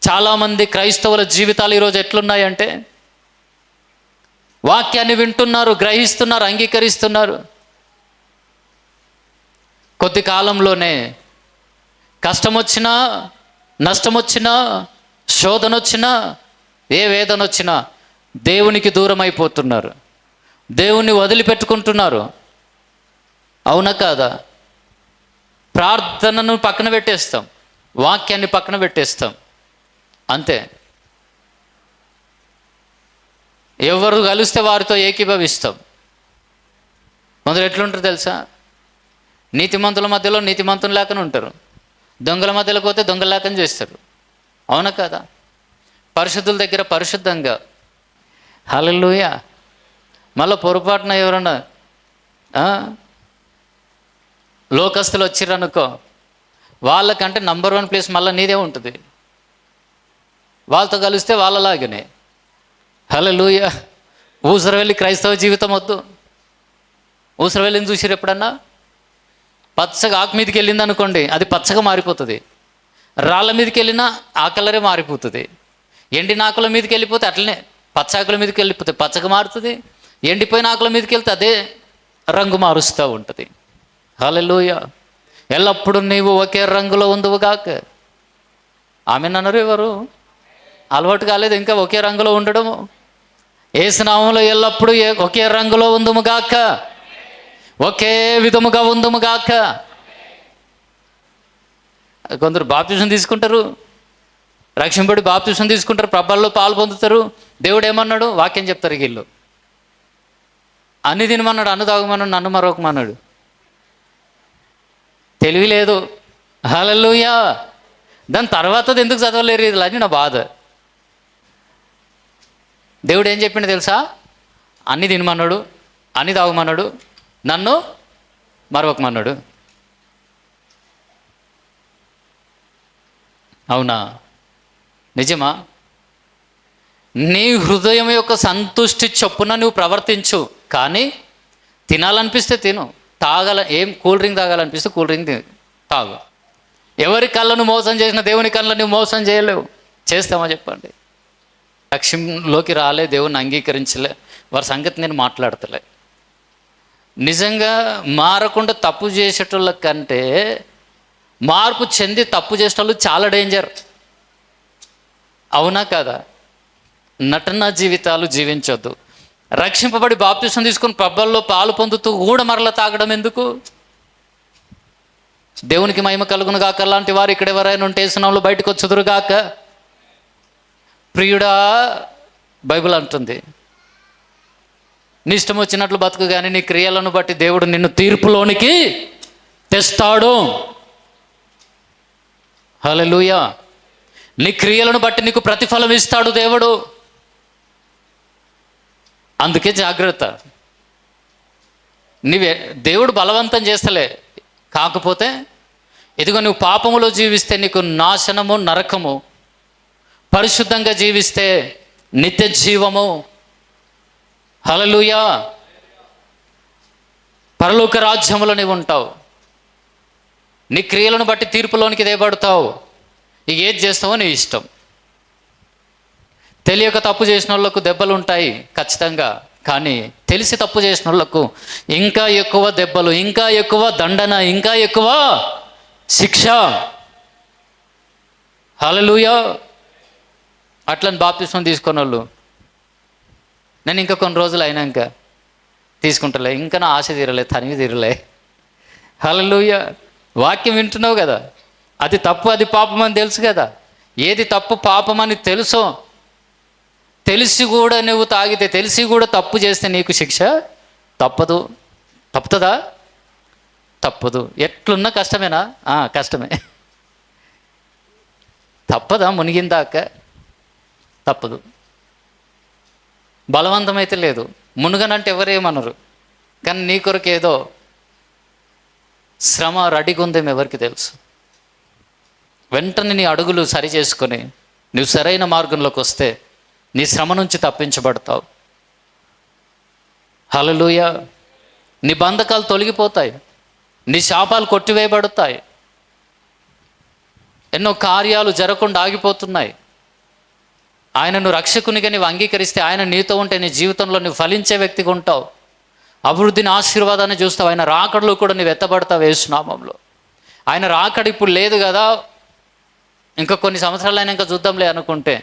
చాలామంది క్రైస్తవుల జీవితాలు ఈరోజు ఎట్లున్నాయంటే వాక్యాన్ని వింటున్నారు, గ్రహిస్తున్నారు, అంగీకరిస్తున్నారు. కొద్ది కాలంలోనే కష్టం వచ్చినా, నష్టం వచ్చినా, శోధన వచ్చినా, ఏ వేదన వచ్చినా దేవునికి దూరం అయిపోతున్నారు, దేవుణ్ణి వదిలిపెట్టుకుంటున్నారు. అవునా కాదా? ప్రార్థనను పక్కన పెట్టేస్తాం, వాక్యాన్ని పక్కన పెట్టేస్తాం, అంతే. ఎవరు కలిస్తే వారితో ఏకీభవిస్తాం. కొందరు ఎట్లుంటారు తెలుసా? నీతిమంతుల మధ్యలో నీతిమంతులు లేకనే ఉంటారు, దొంగల మధ్యలోకి పోతే దొంగల లేకని చేస్తారు. అవునా కదా? పరిశుద్ధుల దగ్గర పరిశుద్ధంగా. హల్లెలూయా. మళ్ళీ పొరపాటున ఎవరన్నా లోకస్తులు వచ్చిర్రనుకో, వాళ్ళకంటే నంబర్ 1 ప్లేస్ మళ్ళీ నీదే ఉంటుంది. వాళ్ళతో కలిస్తే వాళ్ళలాగనే. హల్లెలూయా. ఊసరవెల్లి క్రైస్తవ జీవితం వద్దు. ఊసరవెల్లిని చూసిరు ఎప్పుడన్నా? పచ్చగా ఆకు మీదకి వెళ్ళింది అనుకోండి, అది పచ్చగా మారిపోతుంది. రాళ్ళ మీదకి వెళ్ళినా ఆ కలరే మారిపోతుంది. ఎండిన ఆకుల మీదకి వెళ్ళిపోతే అట్లనే పచ్చాకుల మీదకి వెళ్ళిపోతే పచ్చగా మారుతుంది. ఎండిపోయిన ఆకుల మీదకి వెళ్తే అదే రంగు మారుస్తూ ఉంటుంది. హల్లెలూయా. ఎల్లప్పుడూ నీవు ఒకే రంగులో ఉందువుగాక. ఆమెనన్నారు ఎవరు? అలవాటు కాలేదు ఇంకా ఒకే రంగులో ఉండడము. యేసు నామములో ఎల్లప్పుడూ ఒకే రంగులో ఉందుముగాక, ఒకే విధముగా ఉందుముగాక. కొందరు బాప్తిసం తీసుకుంటారు, రక్షింపడి బాప్తిసం తీసుకుంటారు, ప్రభల్లో పాలు పొందుతారు. దేవుడు ఏమన్నాడు? వాక్యం చెప్తారు. వీళ్ళు అన్ని తినమన్నాడు, అన్ను తాగమన్నాడు, నన్ను మరొకమన్నాడు. తెలివి లేదు. హల్లెలూయా. దాని తర్వాతది ఎందుకు చదవలేరు ఇది అని నా బాధ. దేవుడు ఏం చెప్పిండు తెలుసా? అన్ని తినమన్నాడు, అన్ని తాగమన్నాడు, నన్ను మరొకమన్నాడు. అవునా? నిజమా? నీ హృదయం యొక్క సంతుష్టి చొప్పున నువ్వు ప్రవర్తించు. కానీ తినాలనిపిస్తే తిను, ఏం కూల్ డ్రింక్ తాగాలనిపిస్తే కూల్ డ్రింక్ తాగు. ఎవరి కళ్ళను మోసం చేసిన దేవుని కళ్ళను నువ్వు మోసం చేయలేవు. చేస్తామా చెప్పండి? లక్ష్యంలోకి రాలే, దేవుని అంగీకరించలే, వారి సంగతి నేను మాట్లాడతలే. నిజంగా మారకుండా తప్పు చేసేటోళ్ళ కంటే మార్పు చెంది తప్పు చేసేటోళ్ళు చాలా డేంజర్. అవునా కదా? నటన జీవితాలు జీవించొద్దు. రక్షింపబడి బాప్తిసం తీసుకుని పబ్బల్లో పాలు పొందుతూ కూడా మరల తాగడం ఎందుకు? దేవునికి మహిమ కలుగును గాక. లాంటి వారు ఇక్కడ ఎవరైనా ఉంటే యేసునామములో బయటకు వచ్చుదురు గాక. ప్రియుడా, బైబిల్ అంటుంది, నీ ఇష్టం వచ్చినట్లు బతుకు, కానీ నీ క్రియలను బట్టి దేవుడు నిన్ను తీర్పులోనికి తెస్తాడు. హల్లెలూయా. నీ క్రియలను బట్టి నీకు ప్రతిఫలం ఇస్తాడు దేవుడు. అందుకే జాగ్రత్త. నీవే దేవుడు బలవంతం చేస్తలే. కాకపోతే ఇదిగో నువ్వు పాపములో జీవిస్తే నీకు నాశనము, నరకము. పరిశుద్ధంగా జీవిస్తే నిత్య జీవము. హల్లెలూయా. పరలోక రాజ్యములో నీవు ఉంటావు. నీ క్రియలను బట్టి తీర్పులోనికి దేయబడతావు. ఇక ఏది చేస్తావో నీ ఇష్టం. తెలియక తప్పు చేసిన వాళ్ళకు దెబ్బలు ఉంటాయి ఖచ్చితంగా. కానీ తెలిసి తప్పు చేసిన వాళ్ళకు ఇంకా ఎక్కువ దెబ్బలు, ఇంకా ఎక్కువ దండన, ఇంకా ఎక్కువ శిక్ష. హల్లెలూయా. అట్లని బాప్తిస్మం తీసుకున్న వాళ్ళు నేను ఇంకా కొన్ని రోజులు అయినాక తీసుకుంటలే, ఇంకా నా ఆశ తీరలే, తనివి తీరలే. హల్లెలూయా. వాక్యం వింటున్నావు కదా, అది తప్పు అది పాపం అని తెలుసు కదా. ఏది తప్పు పాపం అని తెలుసో, తెలిసి కూడా నువ్వు తాగితే, తెలిసి కూడా తప్పు చేస్తే నీకు శిక్ష తప్పదు. తప్పుతుందా? తప్పదు. ఎట్లున్నా కష్టమేనా? కష్టమే. తప్పదా? మునిగిందాక తప్పదు. బలవంతమైతే లేదు. మునుగనంటే ఎవరేమనరు, కానీ నీ కొరకు ఏదో శ్రమ రెడీగా ఉందేమో ఎవరికి తెలుసు. వెంటనే నీ అడుగులు సరి చేసుకొని నువ్వు సరైన మార్గంలోకి వస్తే నీ శ్రమ నుంచి తప్పించబడతావు. హల్లెలూయా. నీ బంధకాలు తొలగిపోతాయి, నీ శాపాలు కొట్టివేయబడతాయి, ఎన్నో కార్యాలు జరగకుండా ఆగిపోతున్నాయి. ఆయనను రక్షకునిగా నీవు అంగీకరిస్తే, ఆయన నీతో ఉంటే నీ జీవితంలో నువ్వు ఫలించే వ్యక్తిగా ఉంటావు. అభివృద్ధిని, ఆశీర్వాదాన్ని చూస్తావు. ఆయన రాకడలో కూడా నువ్వు ఎత్తబడతావు యేసు నామములో. ఆయన రాకడ ఇప్పుడు లేదు కదా, ఇంకా కొన్ని సంవత్సరాలు అయినా చూద్దాంలే అనుకుంటే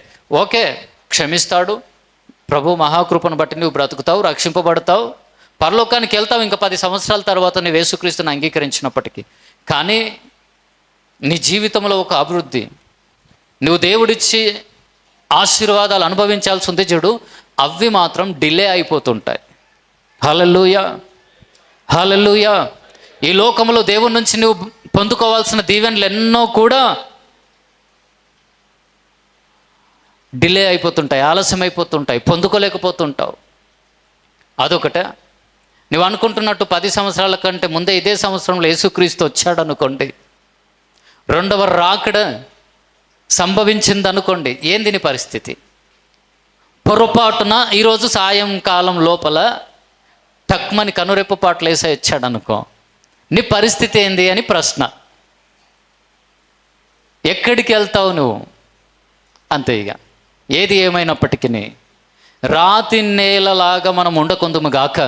ఓకే, క్షమిస్తాడు. ప్రభు మహాకృపను బట్టి నువ్వు బ్రతుకుతావు, రక్షింపబడతావు, పరలోకానికి వెళ్తావు ఇంకా 10 సంవత్సరాల తర్వాత నువ్వు యేసుక్రీస్తుని అంగీకరించినప్పటికీ. కానీ నీ జీవితంలో ఒక అభివృద్ధి, నువ్వు దేవుడిచ్చి ఆశీర్వాదాలు అనుభవించాల్సి ఉంది చూడు, అవి మాత్రం డిలే అయిపోతుంటాయి. హల్లెలూయా. హల్లెలూయా. ఈ లోకంలో దేవుడి నుంచి నువ్వు పొందుకోవాల్సిన దీవెనలు ఎన్నో కూడా డిలే అయిపోతుంటాయి, ఆలస్యం అయిపోతుంటాయి, పొందుకోలేకపోతుంటావు. అదొకటే. నువ్వు అనుకుంటున్నట్టు 10 సంవత్సరాల కంటే ముందే ఇదే సంవత్సరంలో యేసుక్రీస్తు వచ్చాడు అనుకోండి, రెండవ రాకడ సంభవించింది అనుకోండి, ఏంది నీ పరిస్థితి? పొరపాటున ఈరోజు సాయంకాలం లోపల టక్మని కనురెప్ప పాటలు వేసే వచ్చాడు అనుకో, నీ పరిస్థితి ఏంది అని ప్రశ్న. ఎక్కడికి వెళ్తావు నువ్వు? అంతే. ఇక ఏది ఏమైనప్పటికీ రాతి నేలలాగా మనం ఉండకుందుము గాక.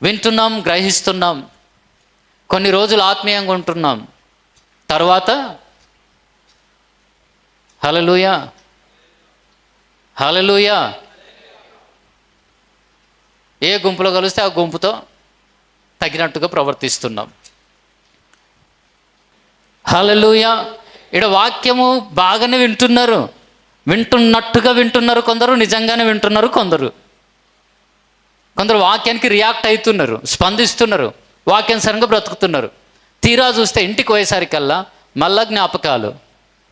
వింటున్నాం, గ్రహిస్తున్నాం, కొన్ని రోజులు ఆత్మీయంగా ఉంటున్నాం, తర్వాత హల్లెలూయా, హల్లెలూయా, ఏ గుంపులో కలిస్తే ఆ గుంపుతో తగినట్టుగా ప్రవర్తిస్తున్నాం. హల్లెలూయా. ఇక్కడ వాక్యము బాగానే వింటున్నారు, వింటున్నట్టుగా వింటున్నారు కొందరు, నిజంగానే వింటున్నారు కొందరు. కొందరు వాక్యానికి రియాక్ట్ అవుతున్నారు, స్పందిస్తున్నారు, వాక్యానుసారంగా బ్రతుకుతున్నారు. తీరా చూస్తే ఇంటికి పోయేసరికల్లా మళ్ళా జ్ఞాపకాలు.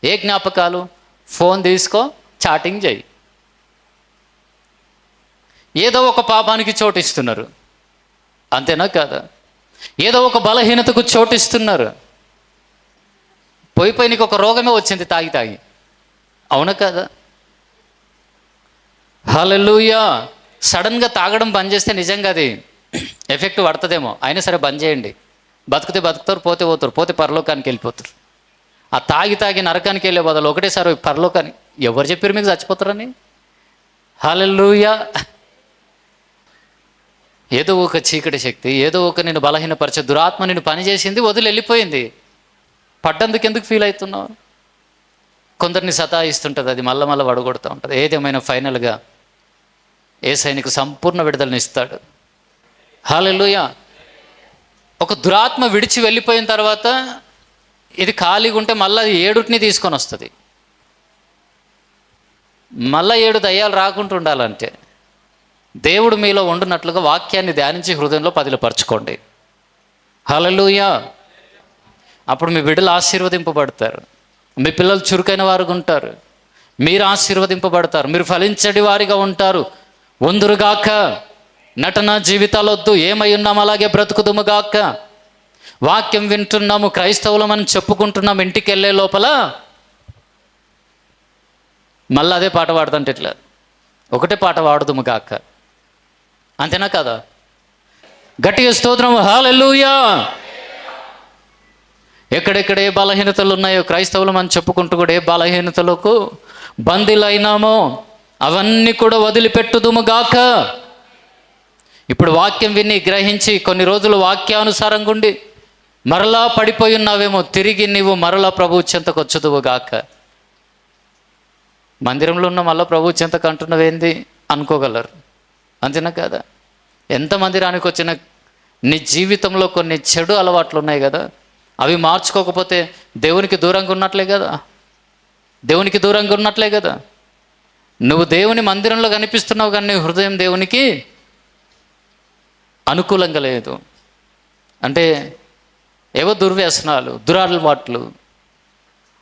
ఏ జ్ఞాపకాలు? ఫోన్ తీసుకో, చాటింగ్ చేయి. ఏదో ఒక పాపానికి చోటిస్తున్నారు, అంతేనా కాదా? ఏదో ఒక బలహీనతకు చోటిస్తున్నారు. పోయి నీకు ఒక రోగమే వచ్చింది తాగి తాగి, అవునా కదా? హల్లెలూయా. సడన్గా తాగడం బంద్ చేస్తే నిజంగా అది ఎఫెక్ట్ పడుతుందేమో, అయినా సరే బంద్ చేయండి. బతికితే బతుకుతారు, పోతే పోతారు, పోతే పరలోకానికి వెళ్ళిపోతారు. ఆ తాగి తాగి నరకానికి వెళ్ళే బదులు ఒకటేసారి పరలోకానికి. ఎవరు చెప్పారు మీకు చచ్చిపోతారని? హల్లెలూయా. ఏదో ఒక చీకటి శక్తి, ఏదో ఒక నేను బలహీనపరిచే దురాత్మ నిన్ను పని చేసింది, వదిలి వెళ్ళిపోయింది. పడ్డందుకు ఎందుకు ఫీల్ అవుతున్నావు? కొందరిని సతాయిస్తుంటుంది, అది మళ్ళా మళ్ళీ వడగొడుతూ ఉంటుంది. ఏదేమైనా ఫైనల్గా యేసయ్య నీకు సంపూర్ణ విడుదలను ఇస్తాడు. హల్లెలూయా. ఒక దురాత్మ విడిచి వెళ్ళిపోయిన తర్వాత ఇది ఖాళీగా ఉంటే మళ్ళీ 7ని తీసుకొని వస్తుంది. మళ్ళీ 7 దయ్యాలు రాకుండా ఉండాలంటే దేవుడు మీలో ఉండునట్లుగా వాక్యాన్ని ధ్యానించి హృదయంలో పదిలపరచుకోండి. హల్లెలూయా. అప్పుడు మీ బిడ్డలు ఆశీర్వదింపబడతారు, మీ పిల్లలు చురుకైన వారుగా ఉంటారు, మీరు ఆశీర్వదింపబడతారు, మీరు ఫలించడి వారిగా ఉంటారు. వందురుగాక. నటన జీవితాలొద్దు, ఏమై ఉన్నాము అలాగే బ్రతుకుదుము గాక. వాక్యం వింటున్నాము, క్రైస్తవులమని చెప్పుకుంటున్నాము, ఇంటికి వెళ్ళే లోపల మళ్ళీ అదే పాట పాడుతుంటే ఇట్లా ఒకటే పాట పాడుదుము గాక. అంతేనా కదా? గట్టిగా స్తోత్రం, హల్లెలూయా. ఎక్కడెక్కడ ఏ బలహీనతలు ఉన్నాయో క్రైస్తవులు మనం చెప్పుకుంటూ కూడా ఏ బలహీనతలకు బందీలైనామో అవన్నీ కూడా వదిలిపెట్టుదుము గాక. ఇప్పుడు వాక్యం విని గ్రహించి కొన్ని రోజులు వాక్యానుసారంగా ఉండి మరలా పడిపోయి ఉన్నావేమో, తిరిగి నీవు మరలా ప్రభువు చెంతకు వచ్చుదువు గాక. మందిరంలో ఉన్న మళ్ళీ ప్రభువు చెంతకు అంటున్నవేంది అనుకోగలరు. అంతేనా కదా? ఎంత మందిరానికి వచ్చిన నీ జీవితంలో కొన్ని చెడు అలవాట్లు ఉన్నాయి కదా, అవి మార్చుకోకపోతే దేవునికి దూరంగా ఉన్నట్లే కదా. దేవునికి దూరంగా ఉన్నట్లే కదా. నువ్వు దేవుని మందిరంలో కనిపిస్తున్నావు కానీ నీ హృదయం దేవునికి అనుకూలంగా లేదు. అంటే ఏవో దుర్వ్యసనాలు, దురలవాట్లు,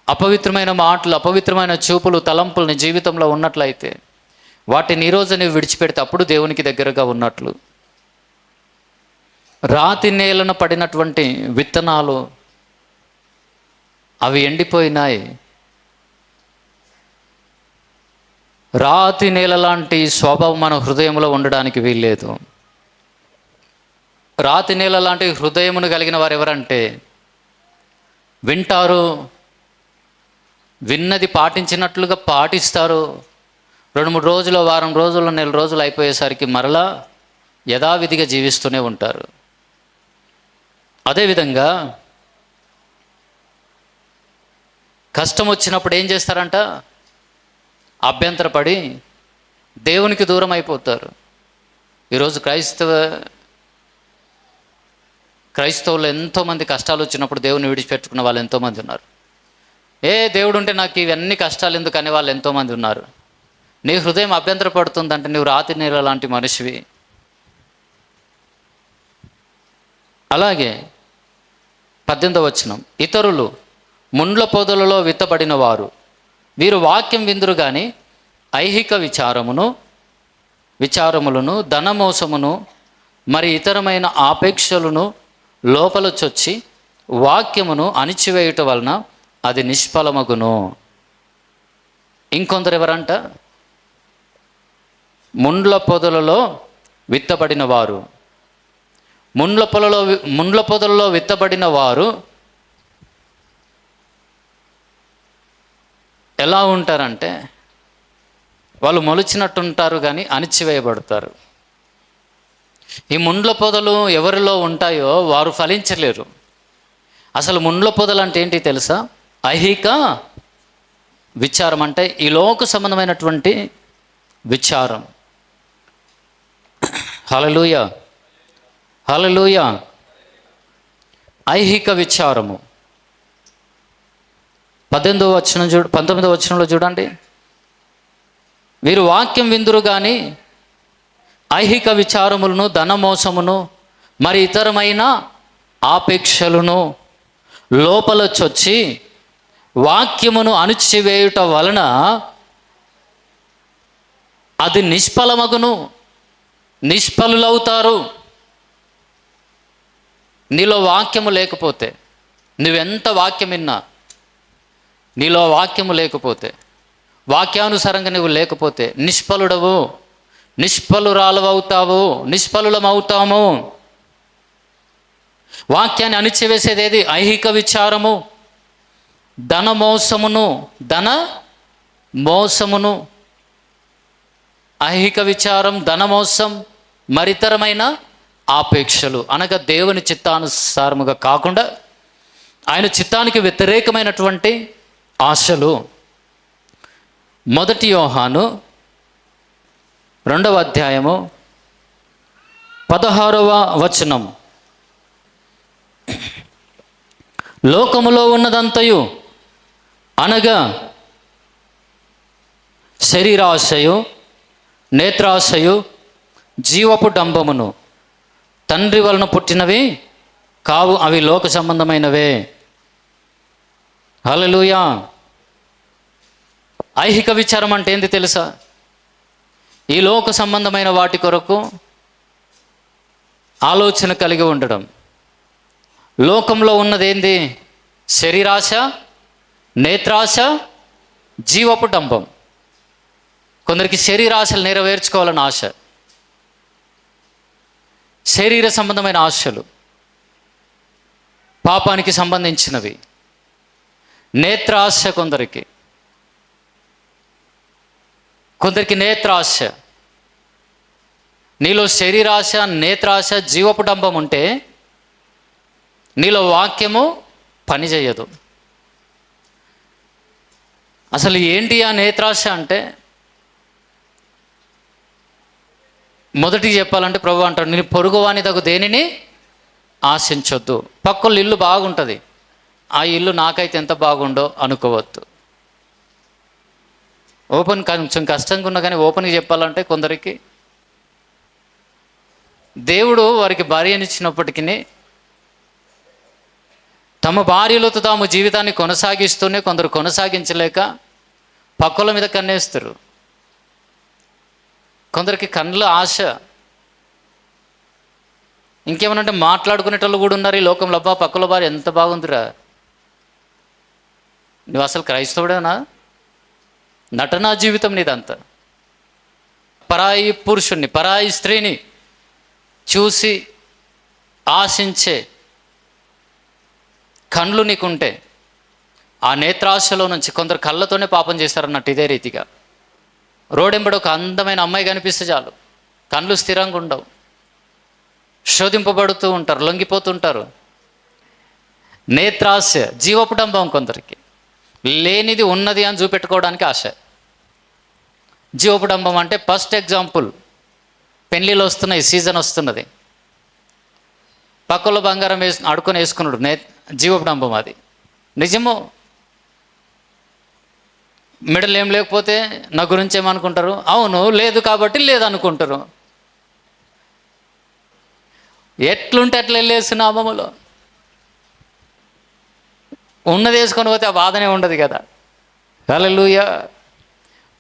అపవిత్రమైన మాటలు, అపవిత్రమైన చూపులు, తలంపులు నీ జీవితంలో ఉన్నట్లయితే వాటిని ఈరోజు నువ్వు విడిచిపెడితే అప్పుడు దేవునికి దగ్గరగా ఉన్నట్లు. రాతి నేలను పడినటువంటి విత్తనాలు అవి ఎండిపోయినాయి. రాతి నేల లాంటి స్వభావం మన హృదయంలో ఉండడానికి వీల్లేదు. రాతి నేల లాంటి హృదయమును కలిగిన వారు ఎవరంటే వింటారు, విన్నది పాటించినట్లుగా పాటిస్తారు. 2-3 రోజులు, వారం రోజులు, నెల రోజులు అయిపోయేసరికి మరలా యథావిధిగా జీవిస్తూనే ఉంటారు. అదేవిధంగా కష్టం వచ్చినప్పుడు ఏం చేస్తారంట? అభ్యంతరపడి దేవునికి దూరం అయిపోతారు. ఈరోజు క్రైస్తవులు ఎంతోమంది కష్టాలు వచ్చినప్పుడు దేవుని విడిచిపెట్టుకున్న వాళ్ళు ఎంతోమంది ఉన్నారు. దేవుడు ఉంటే నాకు ఇవన్నీ కష్టాలు ఎందుకు అనే వాళ్ళు ఎంతోమంది ఉన్నారు. నీ హృదయం అభ్యంతరపడుతుందంటే నువ్వు రాతి నేల లాంటి మనిషివి. అలాగే 18వ వచనం, ఇతరులు ముండ్ల పొదలలో విత్తబడిన వారు, వీరు వాక్యం విందురు కానీ ఐహిక విచారములను, ధనమోసమును, మరి ఇతరమైన ఆపేక్షలను లోపల చొచ్చి వాక్యమును అణిచివేయుట వలన అది నిష్ఫలమగును. ఇంకొందరు ఎవరంట? ముండ్ల పొదలలో విత్తబడిన వారు. ముండ్ల పొదలలో విత్తబడిన వారు ఎలా ఉంటారంటే వాళ్ళు మొలిచినట్టుంటారు కానీ అణిచివేయబడతారు. ఈ ముండ్ల పొదలు ఎవరిలో ఉంటాయో వారు ఫలించలేరు. అసలు ముండ్ల పొదలు అంటే ఏంటి తెలుసా? ఐహిక విచారం అంటే ఈ లోక సంబంధమైనటువంటి విచారం. హల్లెలూయా, హల్లెలూయా. ఐహిక విచారము 19వ వచనంలో చూడండి, వీరు వాక్యం విందురు కానీ ఐహిక విచారములను, ధనమోసమును, మరి ఇతరమైన ఆపేక్షలను లోపల చొచ్చి వాక్యమును అణిచివేయుట వలన అది నిష్ఫలమగును, నిష్ఫలులవుతారు. నీలో వాక్యము లేకపోతే, నువ్వెంత వాక్యం విన్నా నీలో వాక్యము లేకపోతే, వాక్యానుసారంగా నువ్వు లేకపోతే నిష్ఫలుడవు, నిష్ఫలురాలవుతావు, నిష్ఫలులమవుతాము. వాక్యాన్ని అణిచివేసేది ఏది? ఐహిక విచారము, ధనమోసమును, ఐహిక విచారం, ధనమోసం, మరితరమైన ఆపేక్షలు. అనగా దేవుని చిత్తానుసారముగా కాకుండా ఆయన చిత్తానికి వ్యతిరేకమైనటువంటి ఆశలు. 1 యోహాను 2వ అధ్యాయము 16వ వచనం, లోకములో ఉన్నదంతయు అనగా శరీరాశయు, నేత్రాశయు, జీవపు డంబమును తండ్రి వలన పుట్టినవి కావు, అవి లోక సంబంధమైనవే. హల్లెలూయా. ఐహిక విచారం అంటే ఏంది తెలుసా? ఈ లోక సంబంధమైన వాటి కొరకు ఆలోచన కలిగి ఉండడం. లోకంలో ఉన్నది ఏంది? శరీరాశ, నేత్రాశ, జీవపు డంబం. కొందరికి శరీరాశలు నెరవేర్చుకోవాలని ఆశ, శరీర సంబంధమైన ఆశలు, పాపానికి సంబంధించినవి. నేత్రాశ కొందరికి నేత్రాశ. నీలో శరీరాశ, నేత్రాశ, జీవపు డంబం ఉంటే నీలో వాక్యము పనిచేయదు. అసలు ఏంటి ఆ నేత్రాశ అంటే? మొదటి చెప్పాలంటే ప్రభు అంటాడు, నేను పొరుగువాని తగు దేనిని ఆశించొద్దు. పక్కల ఇల్లు బాగుంటుంది, ఆ ఇల్లు నాకైతే ఎంత బాగుండో అనుకోవద్దు. ఓపెన్ కొంచెం కష్టంగా ఉన్నా కానీ ఓపెన్గా చెప్పాలంటే కొందరికి దేవుడు వారికి భార్యనిచ్చినప్పటికీ తమ భార్యలతో తాము జీవితాన్ని కొనసాగిస్తూనే కొందరు కొనసాగించలేక పక్కల మీద కన్నేస్తారు. కొందరికి కన్నుల ఆశ. ఇంకేమనంటే మాట్లాడుకునేటోళ్ళు కూడా ఉన్నారు ఈ లోకంలో. అబ్బా పక్కల భార్య ఎంత బాగుందిరా, నువ్వు అసలు క్రైస్తవుడేనా? నటనా జీవితం నీదంతా. పరాయి పురుషుణ్ణి, పరాయి స్త్రీని చూసి ఆశించే కళ్ళు నీకుంటే ఆ నేత్రాశలో నుంచి కొందరు కళ్ళతోనే పాపం చేస్తారన్నట్టు. ఇదే రీతిగా రోడెంబడి ఒక అందమైన అమ్మాయి కనిపిస్తే చాలు, కళ్ళు స్థిరంగా ఉండవు, శోధింపబడుతూ ఉంటారు, లొంగిపోతుంటారు. నేత్రాశ, జీవపు డంబం. కొందరికి లేనిది ఉన్నది అని చూపెట్టుకోవడానికి ఆశ. జీవపు డంబం అంటే ఫస్ట్ ఎగ్జాంపుల్, పెళ్ళిళ్ళు వస్తున్నాయి, సీజన్ వస్తున్నది, పక్కలో బంగారం అడుకొని వేసుకున్నాడు, జీవపు డంబం అది. నిజమో? మెడలు ఏం లేకపోతే నా గురించి ఏమనుకుంటారు? అవును, లేదు కాబట్టి లేదనుకుంటారు. ఎట్లుంటే అట్లా వెళ్ళేసి నామములో ఉన్నది వేసుకొని పోతే ఆ బాధనే ఉండదు కదా. హల్లెలూయా.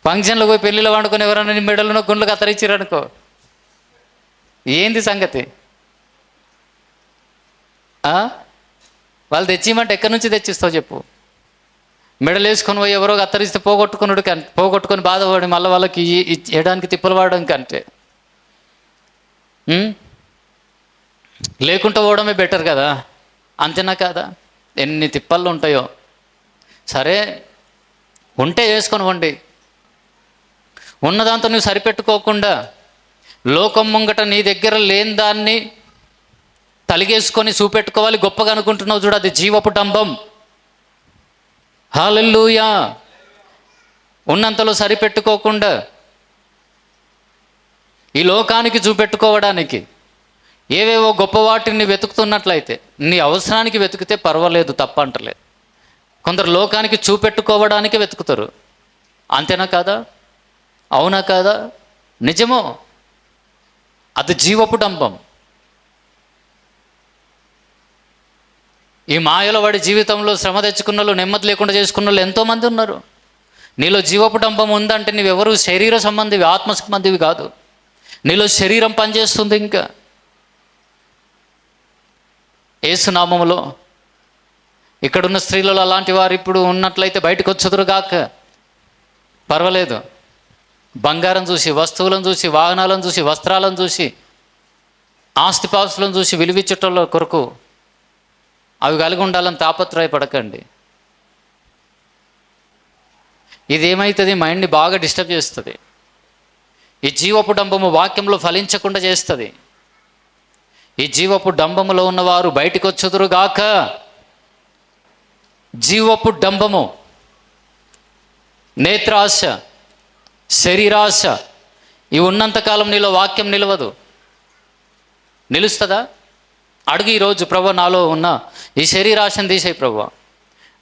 ఫంక్షన్లో పోయి పెళ్ళిలో వండుకొని ఎవరైనా నీ మెడలను గుండ్లు కత్తరిచ్చిరనుకో, ఏంది సంగతి? వాళ్ళు తెచ్చిమంటే ఎక్కడి నుంచి తెచ్చిస్తావు చెప్పు? మెడలు వేసుకొని పోయి ఎవరో కత్తరిస్తే పోగొట్టుకొని బాధపడి మళ్ళీ వాళ్ళకి ఇవ్వడానికి తిప్పలు పడడం కంటే లేకుండా పోవడమే బెటర్ కదా. అంతేనా కాదా? ఎన్ని తిప్పళ్ళు ఉంటాయో. సరే ఉంటే వేసుకొని వండి, ఉన్నదాంతో నువ్వు సరిపెట్టుకోకుండా లోకం ముంగట నీ దగ్గర లేని దాన్ని తలిగేసుకొని చూపెట్టుకోవాలి గొప్పగా అనుకుంటున్నావు చూడు, అది జీవపు డంబం. హల్లెలూయా. ఉన్నంతలో సరిపెట్టుకోకుండా ఈ లోకానికి చూపెట్టుకోవడానికి ఏవేవో గొప్ప వాటిని వెతుకుతున్నట్లయితే, నీ అవసరానికి వెతికితే పర్వాలేదు, తప్పంటలేదు. కొందరు లోకానికి చూపెట్టుకోవడానికి వెతుకుతారు. అంతేనా కాదా? అవునా కాదా? నిజమో? అది జీవపు డంబం. ఈ మాయల వాడి జీవితంలో శ్రమ తెచ్చుకున్న వాళ్ళు, నెమ్మది లేకుండా చేసుకున్న వాళ్ళు ఎంతోమంది ఉన్నారు. నీలో జీవపు డంబం ఉందంటే నువ్వెవరు శరీర సంబంధివి, ఆత్మ సంబంధివి కాదు. నీలో శరీరం పనిచేస్తుంది. ఇంకా యేసునామములో ఇక్కడున్న స్త్రీలలో అలాంటి వారు ఇప్పుడు ఉన్నట్లయితే బయటకు వచ్చుదురుగాక. పర్వాలేదు. బంగారం చూసి, వస్తువులను చూసి, వాహనాలను చూసి, వస్త్రాలను చూసి, ఆస్తిపాస్తులను చూసి విలువిచ్చటంలో కొరకు అవి కలిగి ఉండాలని తాపత్రయపడకండి. ఇదేమవుతుంది? మైండ్ని బాగా డిస్టర్బ్ చేస్తుంది. ఈ జీవపు డంబము వాక్యంలో ఫలించకుండా చేస్తుంది. ఈ జీవపు డంబములో ఉన్నవారు బయటికి వచ్చుదురుగాక. జీవపు డంబము, నేత్రాశ, శరీరాశ ఇవి ఉన్నంతకాలం నీలో వాక్యం నిలవదు. నిలుస్తుందా? అడుగు ఈరోజు, ప్రభు నాలో ఉన్న ఈ శరీరాశను తీసేయి ప్రభు,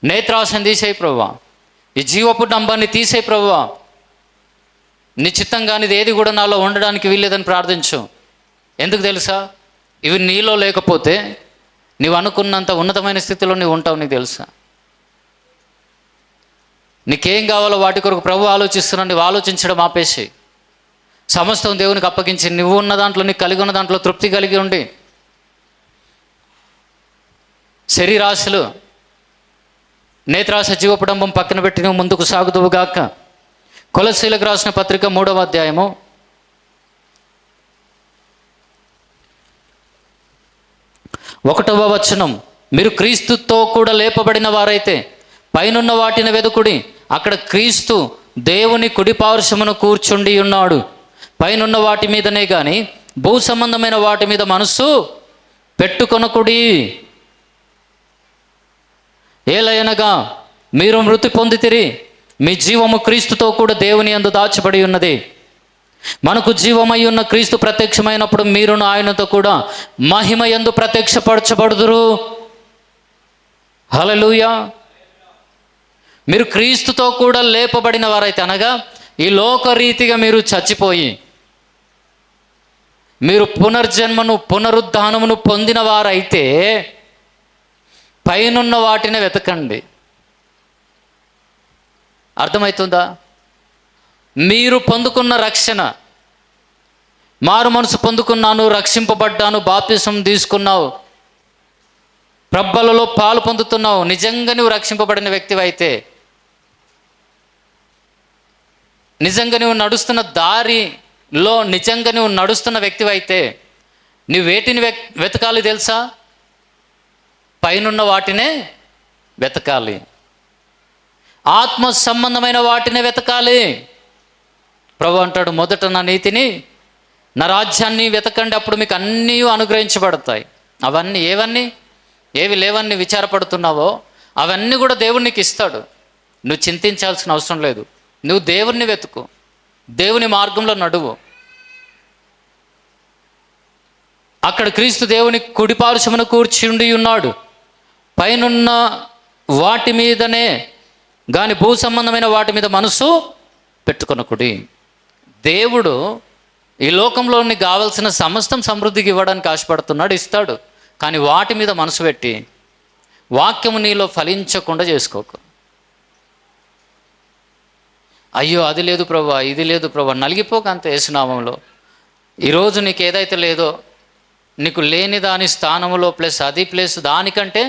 నేత్రాశను తీసేయి ప్రభు, ఈ జీవపు డంబాన్ని తీసేయి ప్రభు. నీ చిత్తం కానిది ఏది కూడా నాలో ఉండడానికి వీల్లేదని ప్రార్థించు. ఎందుకు తెలుసా? ఇవి నీలో లేకపోతే నీవు అనుకున్నంత ఉన్నతమైన స్థితిలో నీవు ఉంటావు. నీకు తెలుసా? నీకేం కావాలో వాటి కొరకు ప్రభు ఆలోచిస్తున్నావు. నువ్వు ఆలోచించడం ఆపేసి సమస్తం దేవునికి అప్పగించి నువ్వు ఉన్న దాంట్లో, నీకు కలిగి ఉన్న దాంట్లో తృప్తి కలిగి ఉండి శరీరాశలు, నేత్రాశ, జీవపడంబం పక్కన పెట్టి నువ్వు ముందుకు సాగుదువుగాక. కొలస్సీలకు రాసిన పత్రిక 3వ అధ్యాయము 1వ వచనం, మీరు క్రీస్తుతో కూడా లేపబడిన వారైతే పైనున్న వాటిని వెదుకుడి, అక్కడ క్రీస్తు దేవుని కుడిపార్శ్వమున కూర్చుండి ఉన్నాడు. పైనున్న వాటి మీదనే కానీ భూ సంబంధమైన వాటి మీద మనస్సు పెట్టుకొనకుడి. ఏలయనగా మీరు మృతి పొందితిరి, మీ జీవము క్రీస్తుతో కూడా దేవుని యందు దాచబడి ఉన్నది. మనకు జీవమై ఉన్న క్రీస్తు ప్రత్యక్షమైనప్పుడు మీరును ఆయనతో కూడా మహిమ యందు ప్రత్యక్షపరచబడుదురు. హల్లెలూయా. మీరు క్రీస్తుతో కూడా లేపబడిన వారైతే, అనగా ఈ లోకరీతిగా మీరు చచ్చిపోయి మీరు పునర్జన్మను, పునరుద్ధానమును పొందిన వారైతే పైనున్న వాటిని వెతకండి. అర్థమవుతుందా? మీరు పొందుకున్న రక్షణ, మారు మనసు పొందుకున్నాను, రక్షింపబడ్డాను, బాప్తిసం తీసుకున్నావు, ప్రబ్బలలో పాలు పొందుతున్నావు, నిజంగా నువ్వు రక్షింపబడిన వ్యక్తివైతే, నిజంగా నువ్వు నడుస్తున్న దారిలో నిజంగా నువ్వు నడుస్తున్న వ్యక్తివైతే నువ్వు వేటిని వెతకాలి తెలుసా? పైనున్న వాటినే వెతకాలి. ఆత్మ సంబంధమైన వాటిని వెతకాలి. ప్రభు అంటాడు, మొదట నా నీతిని, నా రాజ్యాన్ని వెతకండి, అప్పుడు మీకు అన్నీ అనుగ్రహించబడతాయి. అవన్నీ ఏవి లేవన్నీ విచారపడుతున్నావో అవన్నీ కూడా దేవుడు నీకు ఇస్తాడు. నువ్వు చింతించాల్సిన అవసరం లేదు. నువ్వు దేవుణ్ణి వెతుకు, దేవుని మార్గంలో నడువు. అక్కడ క్రీస్తు దేవుని కుడిపార్శ్వమున కూర్చుండి ఉన్నాడు. పైనున్న వాటి మీదనే గాని భూ సంబంధమైన వాటి మీద మనసు పెట్టుకొనకుడి. దేవుడు ఈ లోకంలో నీకు కావలసిన సమస్తం సమృద్ధికి ఇవ్వడానికి ఆశపడుతున్నాడు, ఇస్తాడు. కానీ వాటి మీద మనసు పెట్టి వాక్యము నీలో ఫలించకుండా చేసుకోకు. అయ్యో అది లేదు ప్రభా, ఇది లేదు ప్రభా, నలిగిపోక అంత యేసునామంలో. ఈరోజు నీకు ఏదైతే లేదో, నీకు లేని దాని స్థానంలో ప్లస్ అది ప్లస్ దానికంటే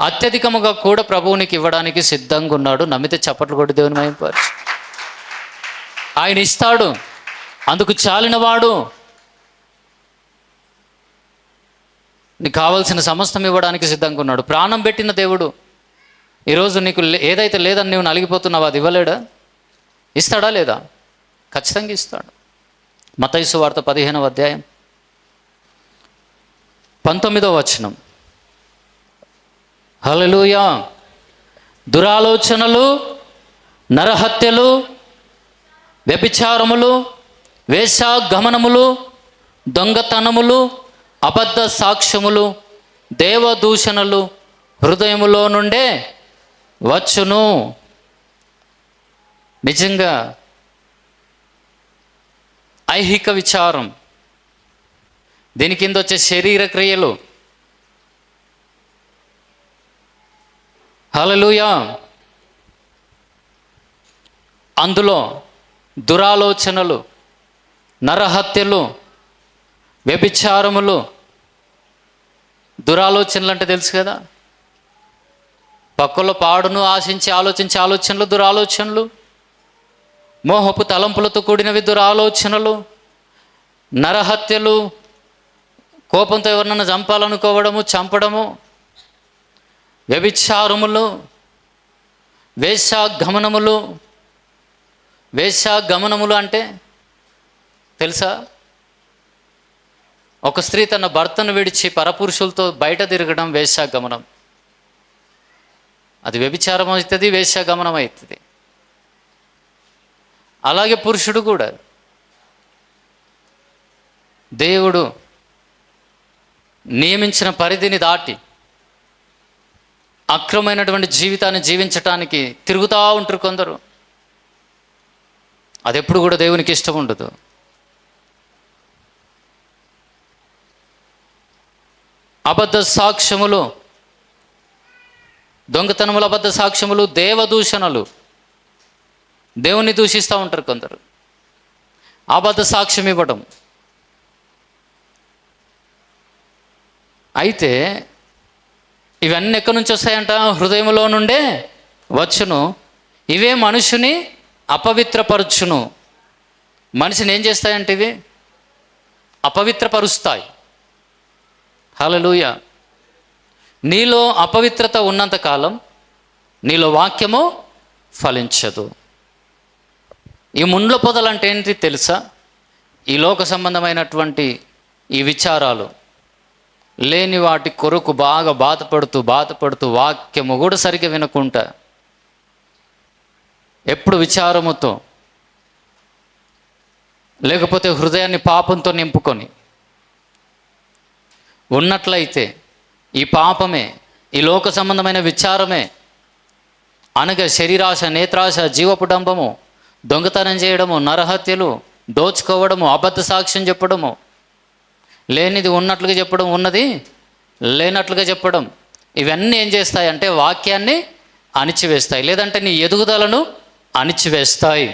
అత్యధికముగా కూడా ప్రభువు నీకు ఇవ్వడానికి సిద్ధంగా ఉన్నాడు. నమ్మితే చప్పట్లు కొట్టి దేవుని మహిమపరచు. ఆయన ఇస్తాడు, అందుకు చాలినవాడు. నీకు కావాల్సిన సమస్తం ఇవ్వడానికి సిద్ధంగా ఉన్నాడు. ప్రాణం పెట్టిన దేవుడు ఈరోజు నీకు ఏదైతే లేదని నువ్వు నలిగిపోతున్నావో అది ఇవ్వలేడా? ఇస్తాడా లేదా? ఖచ్చితంగా ఇస్తాడు. మత్తయి సువార్త 15వ అధ్యాయం 19వ వచనం. హల్లెలూయా. దురాలోచనలు, నరహత్యలు, వ్యభిచారములు, వేశ్యాగమనములు, దొంగతనములు, అబద్ధ సాక్ష్యములు, దేవదూషణలు హృదయములో నుండే వచ్చును. నిజంగా ఐహిక విచారం, దీని కింద వచ్చే శరీర క్రియలు. హల్లెలూయా. అందులో దురాలోచనలు, నరహత్యలు, వ్యభిచారములు. దురాలోచనలు అంటే తెలుసు కదా, పక్కలో పాడును ఆశించి ఆలోచించే ఆలోచనలు దురాలోచనలు. మోహపు తలంపులతో కూడినవి దురాలోచనలు. నరహత్యలు, కోపంతో ఎవరినైనా చంపాలనుకోవడము, చంపడము. వ్యభిచారములు, వేశ్యాగమనములు. వేశ్యాగమనములు అంటే తెలుసా? ఒక స్త్రీ తన భర్తను విడిచి పరపురుషులతో బయట తిరగడం వేశ్యాగమనం. అది వ్యభిచారం అవుతుంది, వేశ్యాగమనం అవుతుంది. అలాగే పురుషుడు కూడా దేవుడు నియమించిన పరిధిని దాటి అక్రమైనటువంటి జీవితాన్ని జీవించటానికి తిరుగుతూ ఉంటారు కొందరు. అది ఎప్పుడు కూడా దేవునికి ఇష్టం ఉండదు. అబద్ధ సాక్ష్యములు, దొంగతనములు, అబద్ధ సాక్ష్యములు, దేవదూషణలు. దేవుణ్ణి దూషిస్తూ ఉంటారు కొందరు. అబద్ధ సాక్ష్యం ఇవ్వడం. అయితే ఇవన్నీ ఎక్కడి నుంచి వస్తాయంట? హృదయంలో నుండే వచ్చును. ఇవే మనుషుని అపవిత్రపరచును. మనిషిని ఏం చేస్తాయంటే ఇవి అపవిత్రపరుస్తాయి. హల్లెలూయా. నీలో అపవిత్రత ఉన్నంతకాలం నీలో వాక్యము ఫలించదు. ఈ ముండ్ల పొదలు అంటే ఏంటి తెలుసా? ఈ లోక సంబంధమైనటువంటి ఈ విచారాలు లేని వాటి కొరకు బాగా బాధపడుతూ వాక్యము కూడా సరిగ్గా వినకుంటా ఎప్పుడు విచారముతో, లేకపోతే హృదయాన్ని పాపంతో నింపుకొని ఉన్నట్లయితే ఈ పాపమే, ఈ లోక సంబంధమైన విచారమే అనగా శరీరాశ, నేత్రాశ, జీవపుడంబము, దొంగతనం చేయడము, నరహత్యలు, దోచుకోవడము, అబద్ధ సాక్ష్యం చెప్పడము, లేనిది ఉన్నట్లుగా చెప్పడం, ఉన్నది లేనట్లుగా చెప్పడం, ఇవన్నీ ఏం చేస్తాయంటే వాక్యాన్ని అణిచివేస్తాయి, లేదంటే నీ ఎదుగుదలను అణిచివేస్తాయి.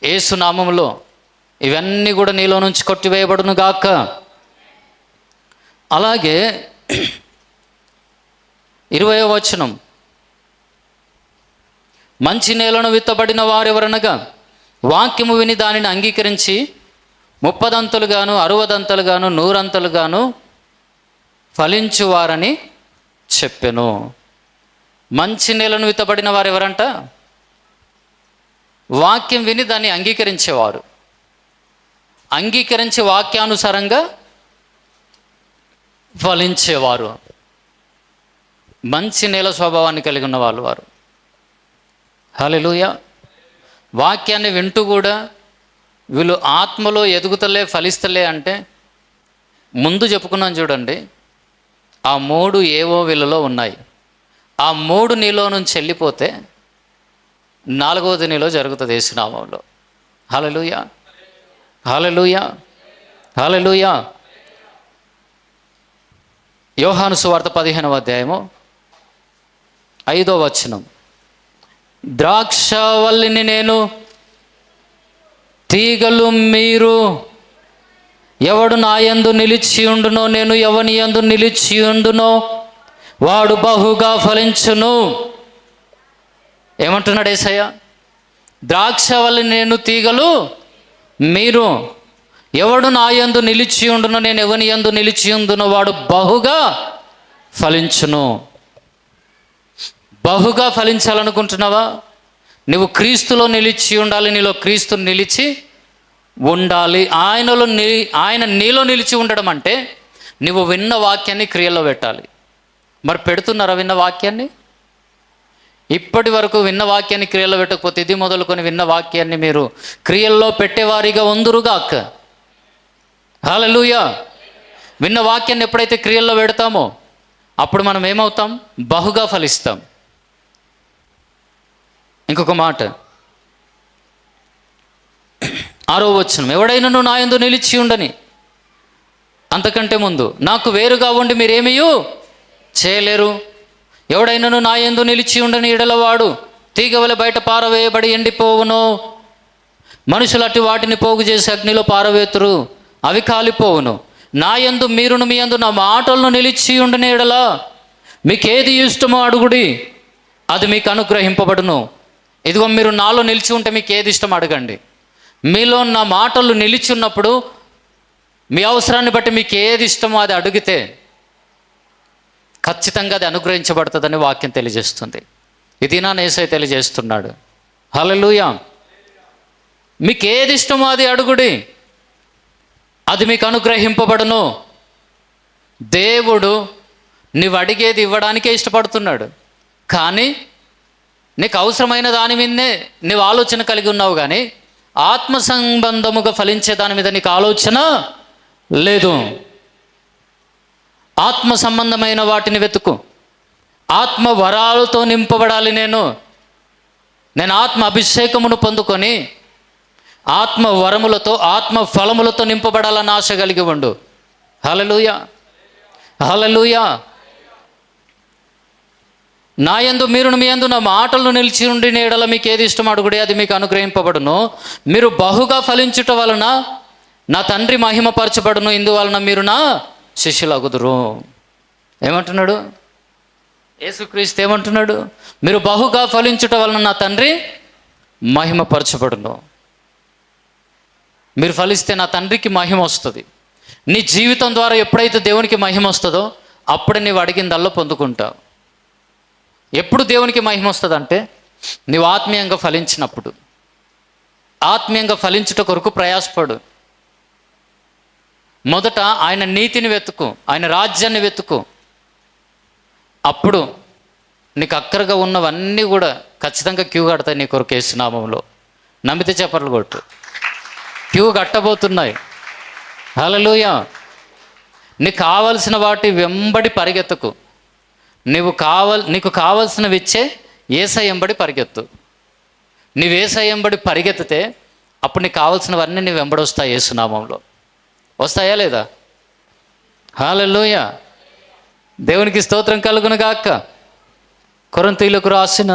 యేసు నామములో ఇవన్నీ కూడా నీలో నుంచి కొట్టివేయబడును గాక. అలాగే 20వ వచనం, మంచి నేలను విత్తబడిన వారెవరనగా వాక్యము విని దానిని అంగీకరించి 30 అంతలుగాను 60 అంతలుగాను 100 అంతలుగాను ఫలించువారని చెప్పెను. మంచి నేలను విత్తబడిన వారు ఎవరంట? వాక్యం విని దాన్ని అంగీకరించేవారు, అంగీకరించి వాక్యానుసారంగా ఫలించేవారు, మంచి నేల స్వభావాన్ని కలిగి ఉన్న వాళ్ళు వారు. హల్లెలూయా. వాక్యాన్ని వింటూ కూడా వీళ్ళు ఆత్మలో ఎదుగుతలే, ఫలిస్తలే అంటే ముందు చెప్పుకున్నాను చూడండి, ఆ 3 ఏవో వీళ్ళలో ఉన్నాయి. ఆ 3 నీలో నుంచి వెళ్ళిపోతే 4వది నీలో జరుగుతుంది యేసునామంలో. హల్లెలూయా, హల్లెలూయా, హల్లెలూయా. యోహాను సువార్త 15వ అధ్యాయము 5వ వచనం, ద్రాక్షవల్లిని నేను, తీగలు మీరు. ఎవడు నా యందు నిలిచి ఉండునో, నేను ఎవని యందు నిలిచి ఉండునో వాడు బహుగా ఫలించును. ఏమంటున్నాడు యేసయ్య? ద్రాక్షవల్లిని నేను, తీగలు మీరు. ఎవడు నా యందు నిలిచి ఉండునో, నేను ఎవని యందు నిలిచి ఉండునో వాడు బహుగా ఫలించును. బహుగా ఫలించాలనుకుంటున్నావా? నువ్వు క్రీస్తులో నిలిచి ఉండాలి, నీలో క్రీస్తు నిలిచి ఉండాలి. ఆయన నీలో నిలిచి ఉండడం అంటే నువ్వు విన్న వాక్యాన్ని క్రియల్లో పెట్టాలి. మరి పెడుతున్నారా విన్న వాక్యాన్ని? ఇప్పటి వరకు విన్న వాక్యాన్ని క్రియల్లో పెట్టకపోతే ఇది మొదలుకొని విన్న వాక్యాన్ని మీరు క్రియల్లో పెట్టేవారిగా ఉందురుగాక. హల్లెలూయా. విన్న వాక్యాన్ని ఎప్పుడైతే క్రియల్లో పెడతామో అప్పుడు మనం ఏమవుతాం? బహుగా ఫలిస్తాం. ఇంకొక మాట, 6వ వచనం, ఎవడైనను నా యందు నిలిచి ఉండని. అంతకంటే ముందు, నాకు వేరుగా ఉండి మీరేమీయూ చేయలేరు. ఎవడైనను నా యందు నిలిచి ఉండని ఎడలవాడు తీగవలె బయట పారవేయబడి ఎండిపోవును. మనుషులు అట్టి వాటిని పోగు చేసి అగ్నిలో పారవేతురు, అవి కాలిపోవును. నా యందు మీరును మీ యందు నా మాటలను నిలిచి ఉండని ఎడల మీకేది ఇష్టమో అడుగుడి, అది మీకు అనుగ్రహింపబడును. ఇదిగో మీరు నాలో నిలిచి ఉంటే మీకు ఏది ఇష్టం అడగండి. మీలో నా మాటలు నిలిచి ఉన్నప్పుడు మీ అవసరాన్ని బట్టి మీకు ఏది ఇష్టమో అది అడిగితే ఖచ్చితంగా అది అనుగ్రహించబడుతుందని వాక్యం తెలియజేస్తుంది. ఇది నా యేసయ్య తెలియజేస్తున్నాడు. హల్లెలూయా. మీకు ఏది ఇష్టమో అది అడుగుడి, అది మీకు అనుగ్రహింపబడును. దేవుడు నువ్వు అడిగేది ఇవ్వడానికే ఇష్టపడుతున్నాడు, కానీ నీకు అవసరమైన దాని మీదనే నువ్వు ఆలోచన కలిగి ఉన్నావు, కానీ ఆత్మ సంబంధముగా ఫలించే దాని మీద నీకు ఆలోచన లేదు. ఆత్మ సంబంధమైన వాటిని వెతుకు. ఆత్మ వరాలతో నింపబడాలి. నేను ఆత్మ అభిషేకమును పొందుకొని ఆత్మ వరములతో, ఆత్మ ఫలములతో నింపబడాలని ఆశ కలిగి ఉండు. హల్లెలూయా, హల్లెలూయా. నా యందు మీరును మీ యందు నా మాటలను నిలిచి ఉండి నీడల మీకు ఏది ఇష్టం అడుగుడే, అది మీకు అనుగ్రహింపబడును. మీరు బహుగా ఫలించుట వలన నా తండ్రి మహిమపరచబడును. ఇందువలన మీరు నా శిష్యులగుదురు. ఏమంటున్నాడు యేసుక్రీస్తు? ఏమంటున్నాడు? మీరు బహుగా ఫలించుట వలన నా తండ్రి మహిమపరచబడును. మీరు ఫలిస్తే నా తండ్రికి మహిమ వస్తుంది. నీ జీవితం ద్వారా ఎప్పుడైతే దేవునికి మహిమ వస్తుందో అప్పుడే నీవు అడిగిందల్లా పొందుకుంటావు. ఎప్పుడు దేవునికి మహిమ వస్తుందంటే నీవు ఆత్మీయంగా ఫలించినప్పుడు. ఆత్మీయంగా ఫలించుట కొరకు ప్రయాసపడు. మొదట ఆయన నీతిని వెతుకు, ఆయన రాజ్యాన్ని వెతుకు. అప్పుడు నీకు అక్కరగా ఉన్నవన్నీ కూడా ఖచ్చితంగా క్యూ కడతాయి నీ కొరకు యేసు నామములో. నమ్మితే చెప్పర్లు కొట్టు. క్యూ కట్టబోతున్నాయి. హల్లెలూయా. నీకు కావలసిన వాటి వెంబడి పరిగెత్తకు. నీకు కావలసినవి ఇచ్చే యేసయ్య వెంబడి పరిగెత్తు. నీవు యేసయ్య వెంబడి పరిగెత్తితే అప్పుడు నీకు కావాల్సినవన్నీ నీ వెంబడి వస్తాయి. యేసు నామంలో వస్తాయా లేదా? హల్లెలూయా. దేవునికి స్తోత్రం కలుగును గాక. కొరింథీయులకు రాసిన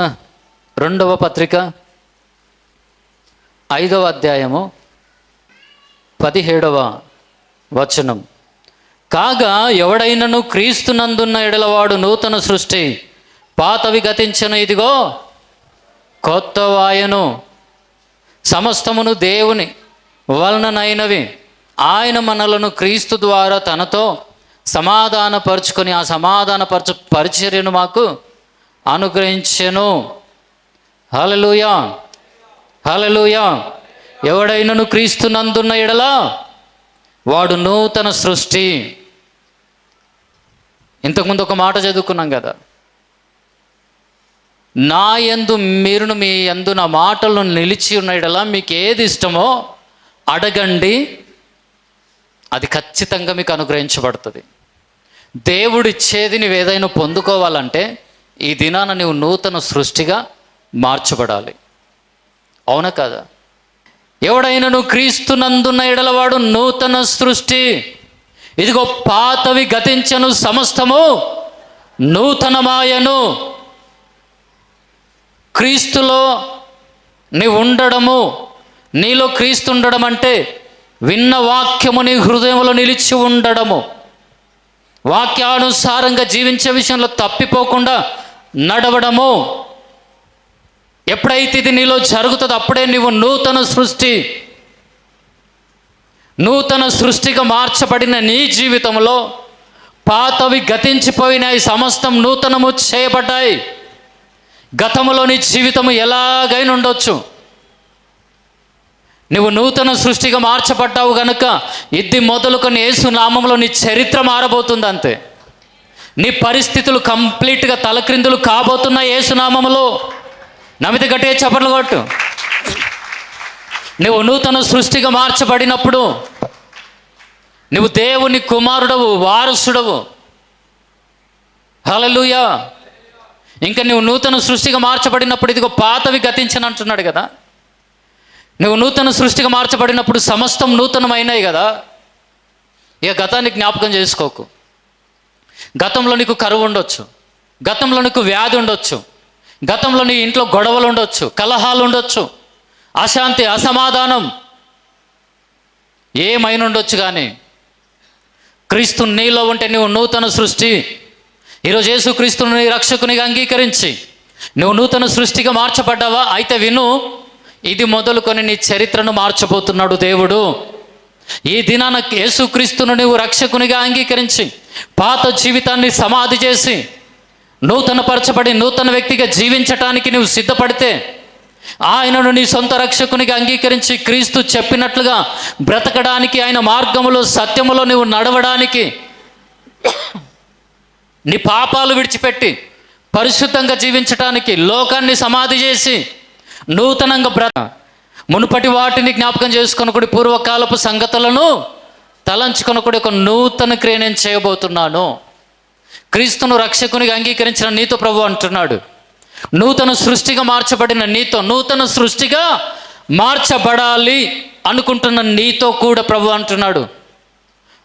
2వ పత్రిక 5వ అధ్యాయము 17వ వచనం. కాగా ఎవడైనను క్రీస్తునందున్న ఎడలవాడు నూతన సృష్టి, పాతవి గతించను, ఇదిగో కొత్తవాయను. సమస్తమును దేవుని వలననైనవి. ఆయన మనలను క్రీస్తు ద్వారా తనతో సమాధానపరుచుకొని ఆ పరిచర్యను మాకు అనుగ్రహించెను. హల్లెలూయా, హల్లెలూయా. ఎవడైనను క్రీస్తునందున్న ఎడల వాడు నూతన సృష్టి. ఇంతకుముందు ఒక మాట చదువుకున్నాం కదా, నా యందు మీరును మీ యందు నా మాటలను నిలిచి ఉన్న ఎడల మీకు ఏది ఇష్టమో అడగండి, అది ఖచ్చితంగా మీకు అనుగ్రహించబడుతుంది. దేవుడిచ్చేది నీవు ఏదైనా పొందుకోవాలంటే ఈ దినాన నీవు నూతన సృష్టిగా మార్చబడాలి. అవునా కదా? ఎవడైనను క్రీస్తునందున్న ఎడలవాడు నూతన సృష్టి, ఇదిగో పాతవి గతించను, సమస్తము నూతనమాయను. క్రీస్తులో నీవు ఉండడము, నీలో క్రీస్తు ఉండడం అంటే విన్న వాక్యము నీ హృదయంలో నిలిచి ఉండడము, వాక్యానుసారంగా జీవించే విషయంలో తప్పిపోకుండా నడవడము. ఎప్పుడైతే ఇది నీలో జరుగుతుందో అప్పుడే నీవు నూతన సృష్టి. నూతన సృష్టిగా మార్చబడిన నీ జీవితంలో పాతవి గతించిపోయినాయి, సమస్తం నూతనము చేయబడ్డాయి. గతంలో నీ జీవితము ఎలాగైనా ఉండొచ్చు, నువ్వు నూతన సృష్టిగా మార్చబడ్డావు కనుక ఇది మొదలుకొని యేసు నామంలో నీ చరిత్ర మారబోతుంది. అంతే, నీ పరిస్థితులు కంప్లీట్గా తలక్రిందులు కాబోతున్నాయి యేసు నామములో. నమ్మితే గట్టిగా చప్పట్లు కొట్టు. నువ్వు నూతన సృష్టిగా మార్చబడినప్పుడు నువ్వు దేవుని కుమారుడవు, వారసుడవు. హల్లెలూయా. ఇంకా నువ్వు నూతన సృష్టిగా మార్చబడినప్పుడు ఇదిగో పాతవి గతించను అంటున్నాడు కదా. నువ్వు నూతన సృష్టిగా మార్చబడినప్పుడు సమస్తం నూతనమైనాయి కదా. ఇక గతాన్ని జ్ఞాపకం చేసుకోకు. గతంలో నీకు కరువు ఉండొచ్చు, గతంలో నీకు వ్యాధి ఉండొచ్చు, గతంలో నీ ఇంట్లో గొడవలు ఉండొచ్చు, కలహాలు ఉండొచ్చు, అశాంతి, అసమాధానం ఏమైనా ఉండొచ్చు. కానీ క్రీస్తు నీలో ఉంటే నువ్వు నూతన సృష్టి. ఈరోజు యేసు క్రీస్తుని నీ రక్షకునిగా అంగీకరించి నువ్వు నూతన సృష్టిగా మార్చబడ్డావా? అయితే విను, ఇది మొదలుకొని నీ చరిత్రను మార్చబోతున్నాడు దేవుడు. ఈ దినాన యేసుక్రీస్తును నువ్వు రక్షకునిగా అంగీకరించి పాత జీవితాన్ని సమాధి చేసి నూతన పరచబడి నూతన వ్యక్తిగా జీవించటానికి నువ్వు సిద్ధపడితే, ఆయనను నీ సొంత రక్షకునిగా అంగీకరించి క్రీస్తు చెప్పినట్లుగా బ్రతకడానికి, ఆయన మార్గములో సత్యములో నువ్వు నడవడానికి, నీ పాపాలు విడిచిపెట్టి పరిశుద్ధంగా జీవించటానికి, లోకాన్ని సమాధి చేసి నూతనంగా మునుపటి వాటిని జ్ఞాపకం చేసుకొనకుడి, పూర్వకాలపు సంగతులను తలంచుకొనకుడి, ఒక నూతన క్రియ నేను చేయబోతున్నాను. క్రీస్తును రక్షకునిగా అంగీకరించిన నీతో ప్రభు అంటున్నాడు, నూతన సృష్టిగా మార్చబడిన నీతో, నూతన సృష్టిగా మార్చబడాలి అనుకుంటున్న నీతో కూడా ప్రభు అంటున్నాడు,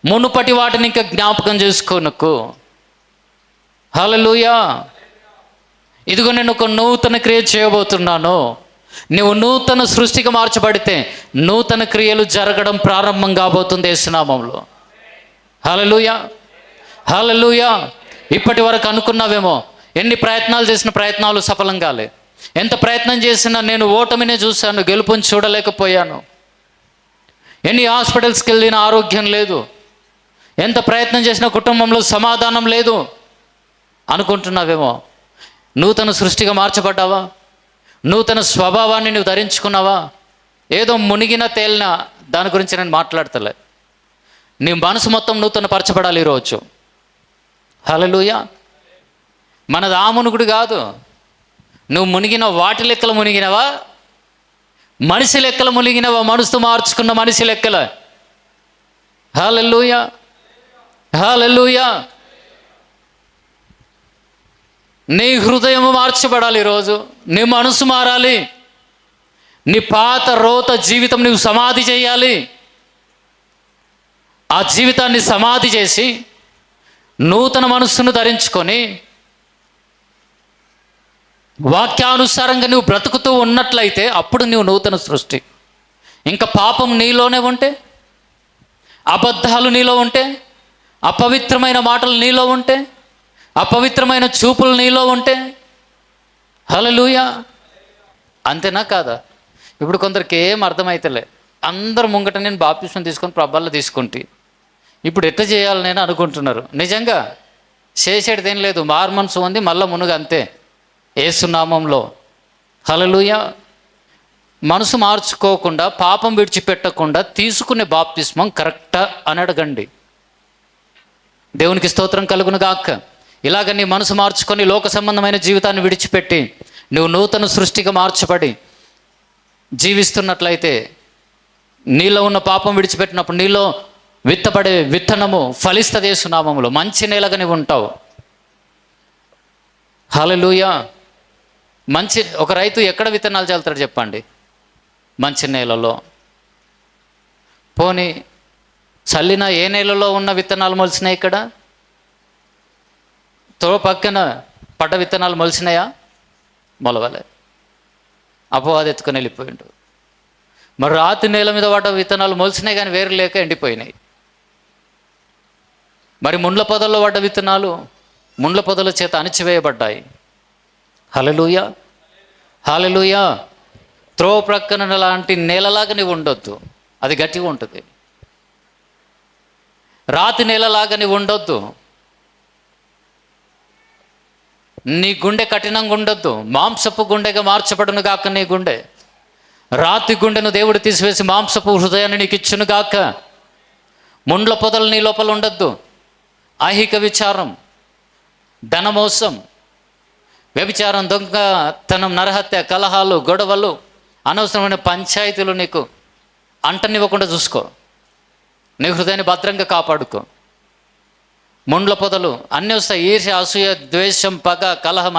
మునుపటి వాటిని ఇంకా జ్ఞాపకం చేసుకోనకు. హల్లెలూయా. ఇదిగో నేను ఒక నూతన క్రియ చేయబోతున్నాను. నువ్వు నూతన సృష్టిగా మార్చబడితే నూతన క్రియలు జరగడం ప్రారంభం కాబోతుంది యేసు నామములో. హల్లెలూయా. హల్లెలూయా. ఇప్పటి వరకు అనుకున్నావేమో, ఎన్ని ప్రయత్నాలు చేసిన ప్రయత్నాలు సఫలం కాలే. ఎంత ప్రయత్నం చేసినా నేను ఓటమినే చూశాను, గెలుపుని చూడలేకపోయాను. ఎన్ని హాస్పిటల్స్కి వెళ్ళినా ఆరోగ్యం లేదు. ఎంత ప్రయత్నం చేసినా కుటుంబంలో సమాధానం లేదు అనుకుంటున్నావేమో. నూతన సృష్టిగా మార్చబడ్డావా? నూతన స్వభావాన్ని నువ్వు ధరించుకున్నావా? ఏదో మునిగిన తేలిన దాని గురించి నేను మాట్లాడతలే. నీ మనసు మొత్తం నూతన పరచబడాలి ఈరోజు. హల్లెలూయా. మనది ఆ మునుగుడు కాదు. నువ్వు మునిగిన వాటి లెక్కలు మునిగినవా, మనిషి లెక్కలు మునిగినవా? మనసు మార్చుకున్న మనిషి లెక్కల. హల్లెలూయా, హల్లెలూయా. నీ హృదయం మార్చబడాలి ఈరోజు. నీ మనసు మారాలి. నీ పాత రోత జీవితం నువ్వు సమాధి చేయాలి. ఆ జీవితాన్ని సమాధి చేసి నూతన మనస్సును ధరించుకొని వాక్యానుసారంగా నువ్వు బ్రతుకుతూ ఉన్నట్లయితే అప్పుడు నువ్వు నూతన సృష్టి. ఇంకా పాపం నీలోనే ఉంటే, అబద్ధాలు నీలో ఉంటే, అపవిత్రమైన మాటలు నీలో ఉంటే, అపవిత్రమైన చూపులు నీలో ఉంటే, హల్లెలూయా. అంతేనా కాదా? ఇప్పుడు కొందరికి ఏం అర్థమైతలే. అందరు ముంగట నేను బాప్తిస్మం తీసుకొని ప్రభాల్లో తీసుకుంటే ఇప్పుడు ఎట్లా చేయాలి నేను అనుకుంటున్నారు. నిజంగా చేసేటిది ఏం లేదు. మార్మన్సు ఉంది, మళ్ళా మునుగు అంతే, యేసునామంలో. హల్లెలూయా. మనసు మార్చుకోకుండా, పాపం విడిచిపెట్టకుండా తీసుకునే బాప్తిస్మం కరెక్టా అని అడగండి. దేవునికి స్తోత్రం కలుగును గాక. ఇలాగ నీ మనసు మార్చుకొని లోక సంబంధమైన జీవితాన్ని విడిచిపెట్టి నువ్వు నూతన సృష్టిగా మార్చబడి జీవిస్తున్నట్లయితే, నీలో ఉన్న పాపం విడిచిపెట్టినప్పుడు నీలో విత్తబడే విత్తనము ఫలిస్తది యేసునామములో. మంచి నేలగా నువ్వు ఉంటావు. హల్లెలూయా. ఒక రైతు ఎక్కడ విత్తనాలు చల్లుతాడు చెప్పండి? మంచి నేలలో. పోనీ చల్లిన ఏ నేలలో ఉన్న విత్తనాలు మొలిసినాయి? ఇక్కడ తో పక్కన పడ్డ విత్తనాలు మొలిసినాయా? మొలవలే. అపవాది ఎత్తుకొని వెళ్ళిపోయిండు. మరి రాతి నేల మీద పడ్డ విత్తనాలు మొలిసినాయి కానీ వేరు లేక ఎండిపోయినాయి. మరి ముండ్ల పొదల్లో పడ్డ విత్తనాలు ముండ్ల పొదల చేత అణిచివేయబడ్డాయి. హల్లెలూయా, హల్లెలూయా. త్రోవ ప్రక్కన లాంటి నేలలాగా నీవు ఉండొద్దు, అది గట్టిగా ఉంటుంది. రాతి నేలలాగా నీవు ఉండొద్దు. నీ గుండె కఠినంగా ఉండొద్దు. మాంసపు గుండెగా మార్చబడును గాక నీ గుండె. రాతి గుండెను దేవుడు తీసివేసి మాంసపు హృదయాన్ని నీకు ఇచ్చును గాక. ముండ్ల పొదలు నీ లోపల ఉండొద్దు. ఐహిక విచారం, ధనమోసం, వ్యభిచారం, దొంగతనం, నరహత్య, కలహాలు, గొడవలు, అనవసరమైన పంచాయతీలు నీకు అంటనివ్వకుండా చూసుకో. నీ హృదయాన్ని భద్రంగా కాపాడుకో. ముండ్ల పొదలు అన్నీ వస్తాయి. ఈర్ష్య, అసూయ, ద్వేషం, పగ, కలహం,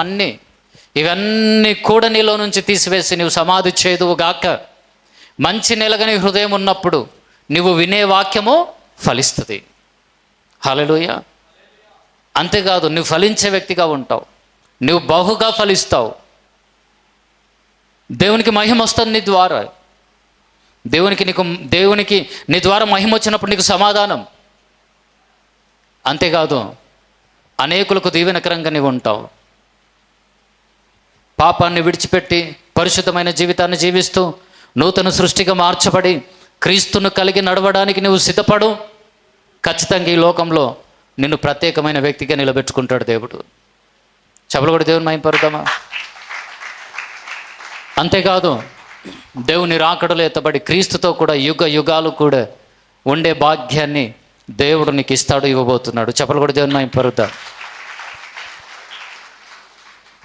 ఇవన్నీ కూడా నీలో నుంచి తీసివేసి నువ్వు సమాధి చేదువు గాక. మంచి నెలగా నీ హృదయం ఉన్నప్పుడు నువ్వు వినే వాక్యము ఫలిస్తుంది. హల్లెలూయా. అంతేకాదు, నువ్వు ఫలించే వ్యక్తిగా ఉంటావు. నువ్వు బహుగా ఫలిస్తావు. దేవునికి మహిమ వస్తుంది నీ ద్వారా. దేవునికి నీ ద్వారా మహిమ వచ్చినప్పుడు నీకు సమాధానం. అంతేకాదు, అనేకులకు దీవెనకరంగా నీవు ఉంటావు. పాపాన్ని విడిచిపెట్టి పరిశుద్ధమైన జీవితాన్ని జీవిస్తూ నూతన సృష్టిగా మార్చబడి క్రీస్తును కలిగి నడవడానికి నువ్వు సిద్ధపడు. ఖచ్చితంగా ఈ లోకంలో నిన్ను ప్రత్యేకమైన వ్యక్తిగా నిలబెట్టుకుంటాడు దేవుడు. చెప్పలు కూడా దేవుని మహిమపరుద్దామా? అంతేకాదు, దేవుని రాకడలో ఎత్తబడి క్రీస్తుతో కూడా యుగ యుగాలు కూడా ఉండే భాగ్యాన్ని దేవుడు నీకు ఇస్తాడు, ఇవ్వబోతున్నాడు. చెప్పలు కూడా దేవుని మహిమపరుద్దాం.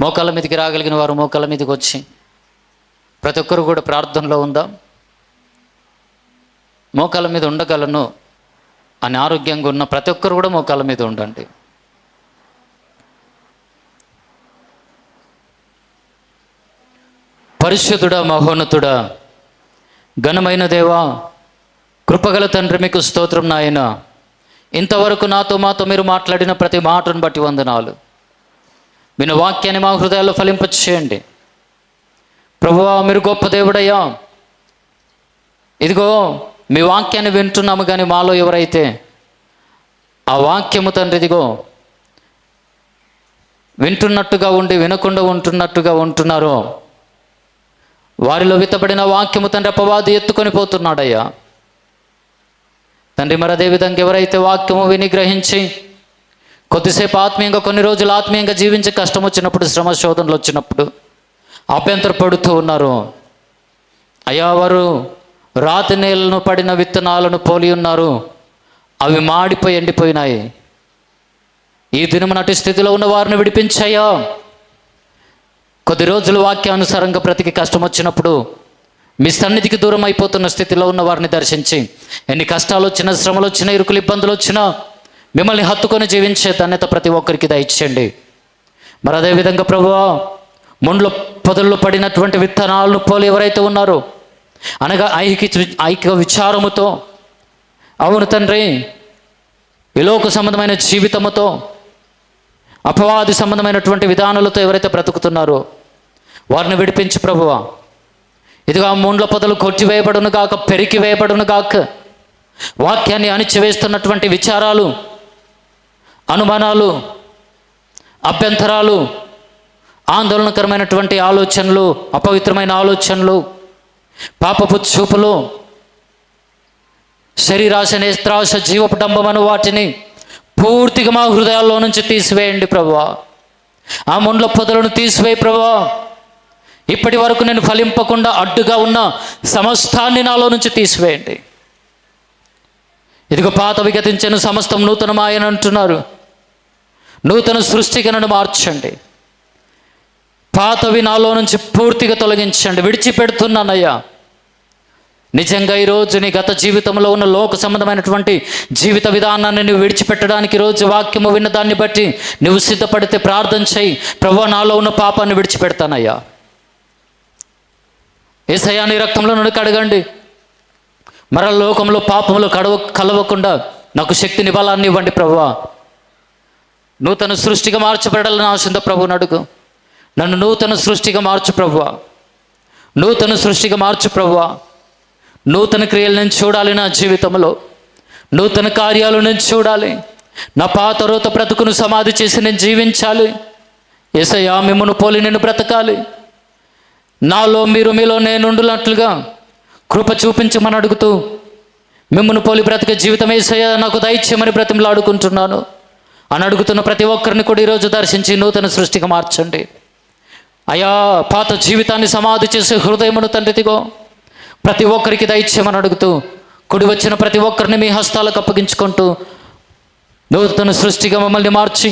మోకాళ్ళ మీదకి రాగలిగిన వారు మోకాళ్ళ మీదకి వచ్చి ప్రతి ఒక్కరు కూడా ప్రార్థనలో ఉందాం. మోకాళ్ళ మీద ఉండగలను అని ఆరోగ్యంగా ఉన్న ప్రతి ఒక్కరు కూడా మోకాళ్ళ మీద ఉండండి. పరిశుద్ధుడా, మహోన్నతుడా, ఘనమైన దేవా, కృపగల తండ్రి, మీకు స్తోత్రం నాయన. ఇంతవరకు మాతో మీరు మాట్లాడిన ప్రతి మాటను బట్టి వందనాలు. విన్న వాక్యాన్ని మా హృదయాల్లో ఫలింపచేయండి ప్రభువా. మీరు గొప్ప దేవుడయ్యా. ఇదిగో మీ వాక్యాన్ని వింటున్నాము, కానీ మాలో ఎవరైతే ఆ వాక్యము తండ్రి ఇదిగో వింటున్నట్టుగా ఉండి వినకుండా ఉంటున్నట్టుగా ఉంటున్నారో వారిలో విత్తబడిన వాక్యము తండ్రి అపవాది ఎత్తుకొని పోతున్నాడయ్యా. తండ్రి మరి అదేవిధంగా ఎవరైతే వాక్యము విని గ్రహించి కొద్దిసేపు ఆత్మీయంగా, కొన్ని రోజులు ఆత్మీయంగా జీవించి కష్టం వచ్చినప్పుడు, శ్రమ శోధనలు వచ్చినప్పుడు అభ్యంతరపడుతూ ఉన్నారు అయ్యా, వారు రాతి నేలను పడిన విత్తనాలను పోలి ఉన్నారు. అవి మాడిపోయి ఎండిపోయినాయి. ఈ దినము నటి స్థితిలో ఉన్న వారిని విడిపించాయా. కొద్ది రోజులు వాక్యానుసారంగా బ్రతికి కష్టం వచ్చినప్పుడు మీ సన్నిధికి దూరం అయిపోతున్న స్థితిలో ఉన్న వారిని దర్శించి, ఎన్ని కష్టాలు వచ్చినా, శ్రమలు వచ్చినా, ఇరుకులు ఇబ్బందులు వచ్చినా మిమ్మల్ని హత్తుకొని జీవించే ధన్యత ప్రతి ఒక్కరికి దయచేయండి. మరి అదేవిధంగా ప్రభువా, ముండ్ల పొదల్లో పడినటువంటి విత్తనాలను పోలి ఎవరైతే ఉన్నారో, అనగా ఐక్య విచారముతో, అవును తండ్రి, ఈ లోక సంబంధమైన జీవితముతో, అపవాది సంబంధమైనటువంటి విధానాలతో ఎవరైతే బ్రతుకుతున్నారో వారిని విడిపించి ప్రభువా, ఇదిగా ముండ్ల పొదలు కొట్టివేయబడును గాక, పెరికి వేయబడును గాక. వాక్యాన్ని అణిచివేస్తున్నటువంటి విచారాలు, అనుమానాలు, అభ్యంతరాలు, ఆందోళనకరమైనటువంటి ఆలోచనలు, అపవిత్రమైన ఆలోచనలు, పాపపు చూపులు, శరీరాశ, నేత్రాశ, జీవపు డంబమను వాటిని పూర్తిగా మా హృదయాల్లో నుంచి తీసివేయండి ప్రభువా. ఆ ముండ్ల పొదలను తీసివేయి ప్రభువా. ఇప్పటి వరకు నేను ఫలింపకుండా అడ్డుగా ఉన్న సమస్తాన్ని నాలో నుంచి తీసివేయండి. ఇదిగో పాత విగతించను, సమస్తం నూతనమాయని అంటున్నారు. నూతన సృష్టిగా నన్ను మార్చండి. పాతవి నాలో నుంచి పూర్తిగా తొలగించండి. విడిచిపెడుతున్నానయ్యా. నిజంగా ఈరోజు నీ గత జీవితంలో ఉన్న లోక సంబంధమైనటువంటి జీవిత విధానాన్ని నువ్వు విడిచిపెట్టడానికి ఈరోజు వాక్యము విన్న దాన్ని బట్టి నువ్వు సిద్ధపడితే ప్రార్థన చేయి. ప్రభువా, నాలో ఉన్న పాపాన్ని విడిచిపెడతానయ్యా. యేసయ్యా, నీ రక్తంలో నన్ను కడగండి. మరల లోకంలో పాపంలో కలవకుండా నాకు శక్తిని, బలాన్ని ఇవ్వండి ప్రభువా. నూతన సృష్టిగా మార్చబడాలని ఆశంతో ప్రభువుని అడుగు. నన్ను నూతన సృష్టిగా మార్చు ప్రభువా. నూతన సృష్టిగా మార్చు ప్రభువా. నూతన క్రియలు నేను చూడాలి. నా జీవితంలో నూతన కార్యాలు నేను చూడాలి. నా పాత రోత బ్రతుకును సమాధి చేసి నేను జీవించాలి. యేసయ్యా, మిమ్మల్ని పోలి నేను బ్రతకాలి. నాలో మీరు, మీలో నేను ఉండునట్లుగా కృప చూపించమని అడుగుతూ, మిమ్మల్ని పోలి బ్రతికే జీవితం యేసయ్యా నాకు దయచేయమని బ్రతిమలాడుకుంటున్నాను అని అడుగుతున్న ప్రతి ఒక్కరిని కూడా ఈరోజు దర్శించి నూతన సృష్టిగా మార్చండి అయ్యా. పాత జీవితాన్ని సమాధి చేసే హృదయమును తండ్రిదిగో ప్రతి ఒక్కరికి దయచేయమని అడుగుతూ, కుడి వచ్చిన ప్రతి ఒక్కరిని మీ హస్తాలకు అప్పగించుకుంటూ నూతన సృష్టిగా మమ్మల్ని మార్చి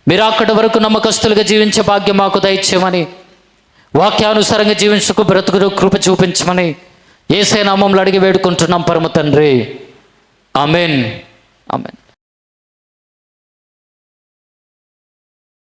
మీరు అక్కడి వరకు నమ్మకస్తులుగా జీవించే భాగ్యం మాకు దయచేయమని, వాక్యానుసారంగా జీవించుకు బ్రతుకు కృప చూపించమని యేసయ్య నామములో అడిగి వేడుకుంటున్నాం పరమ తండ్రి. ఆమెన్. ఆమెన్.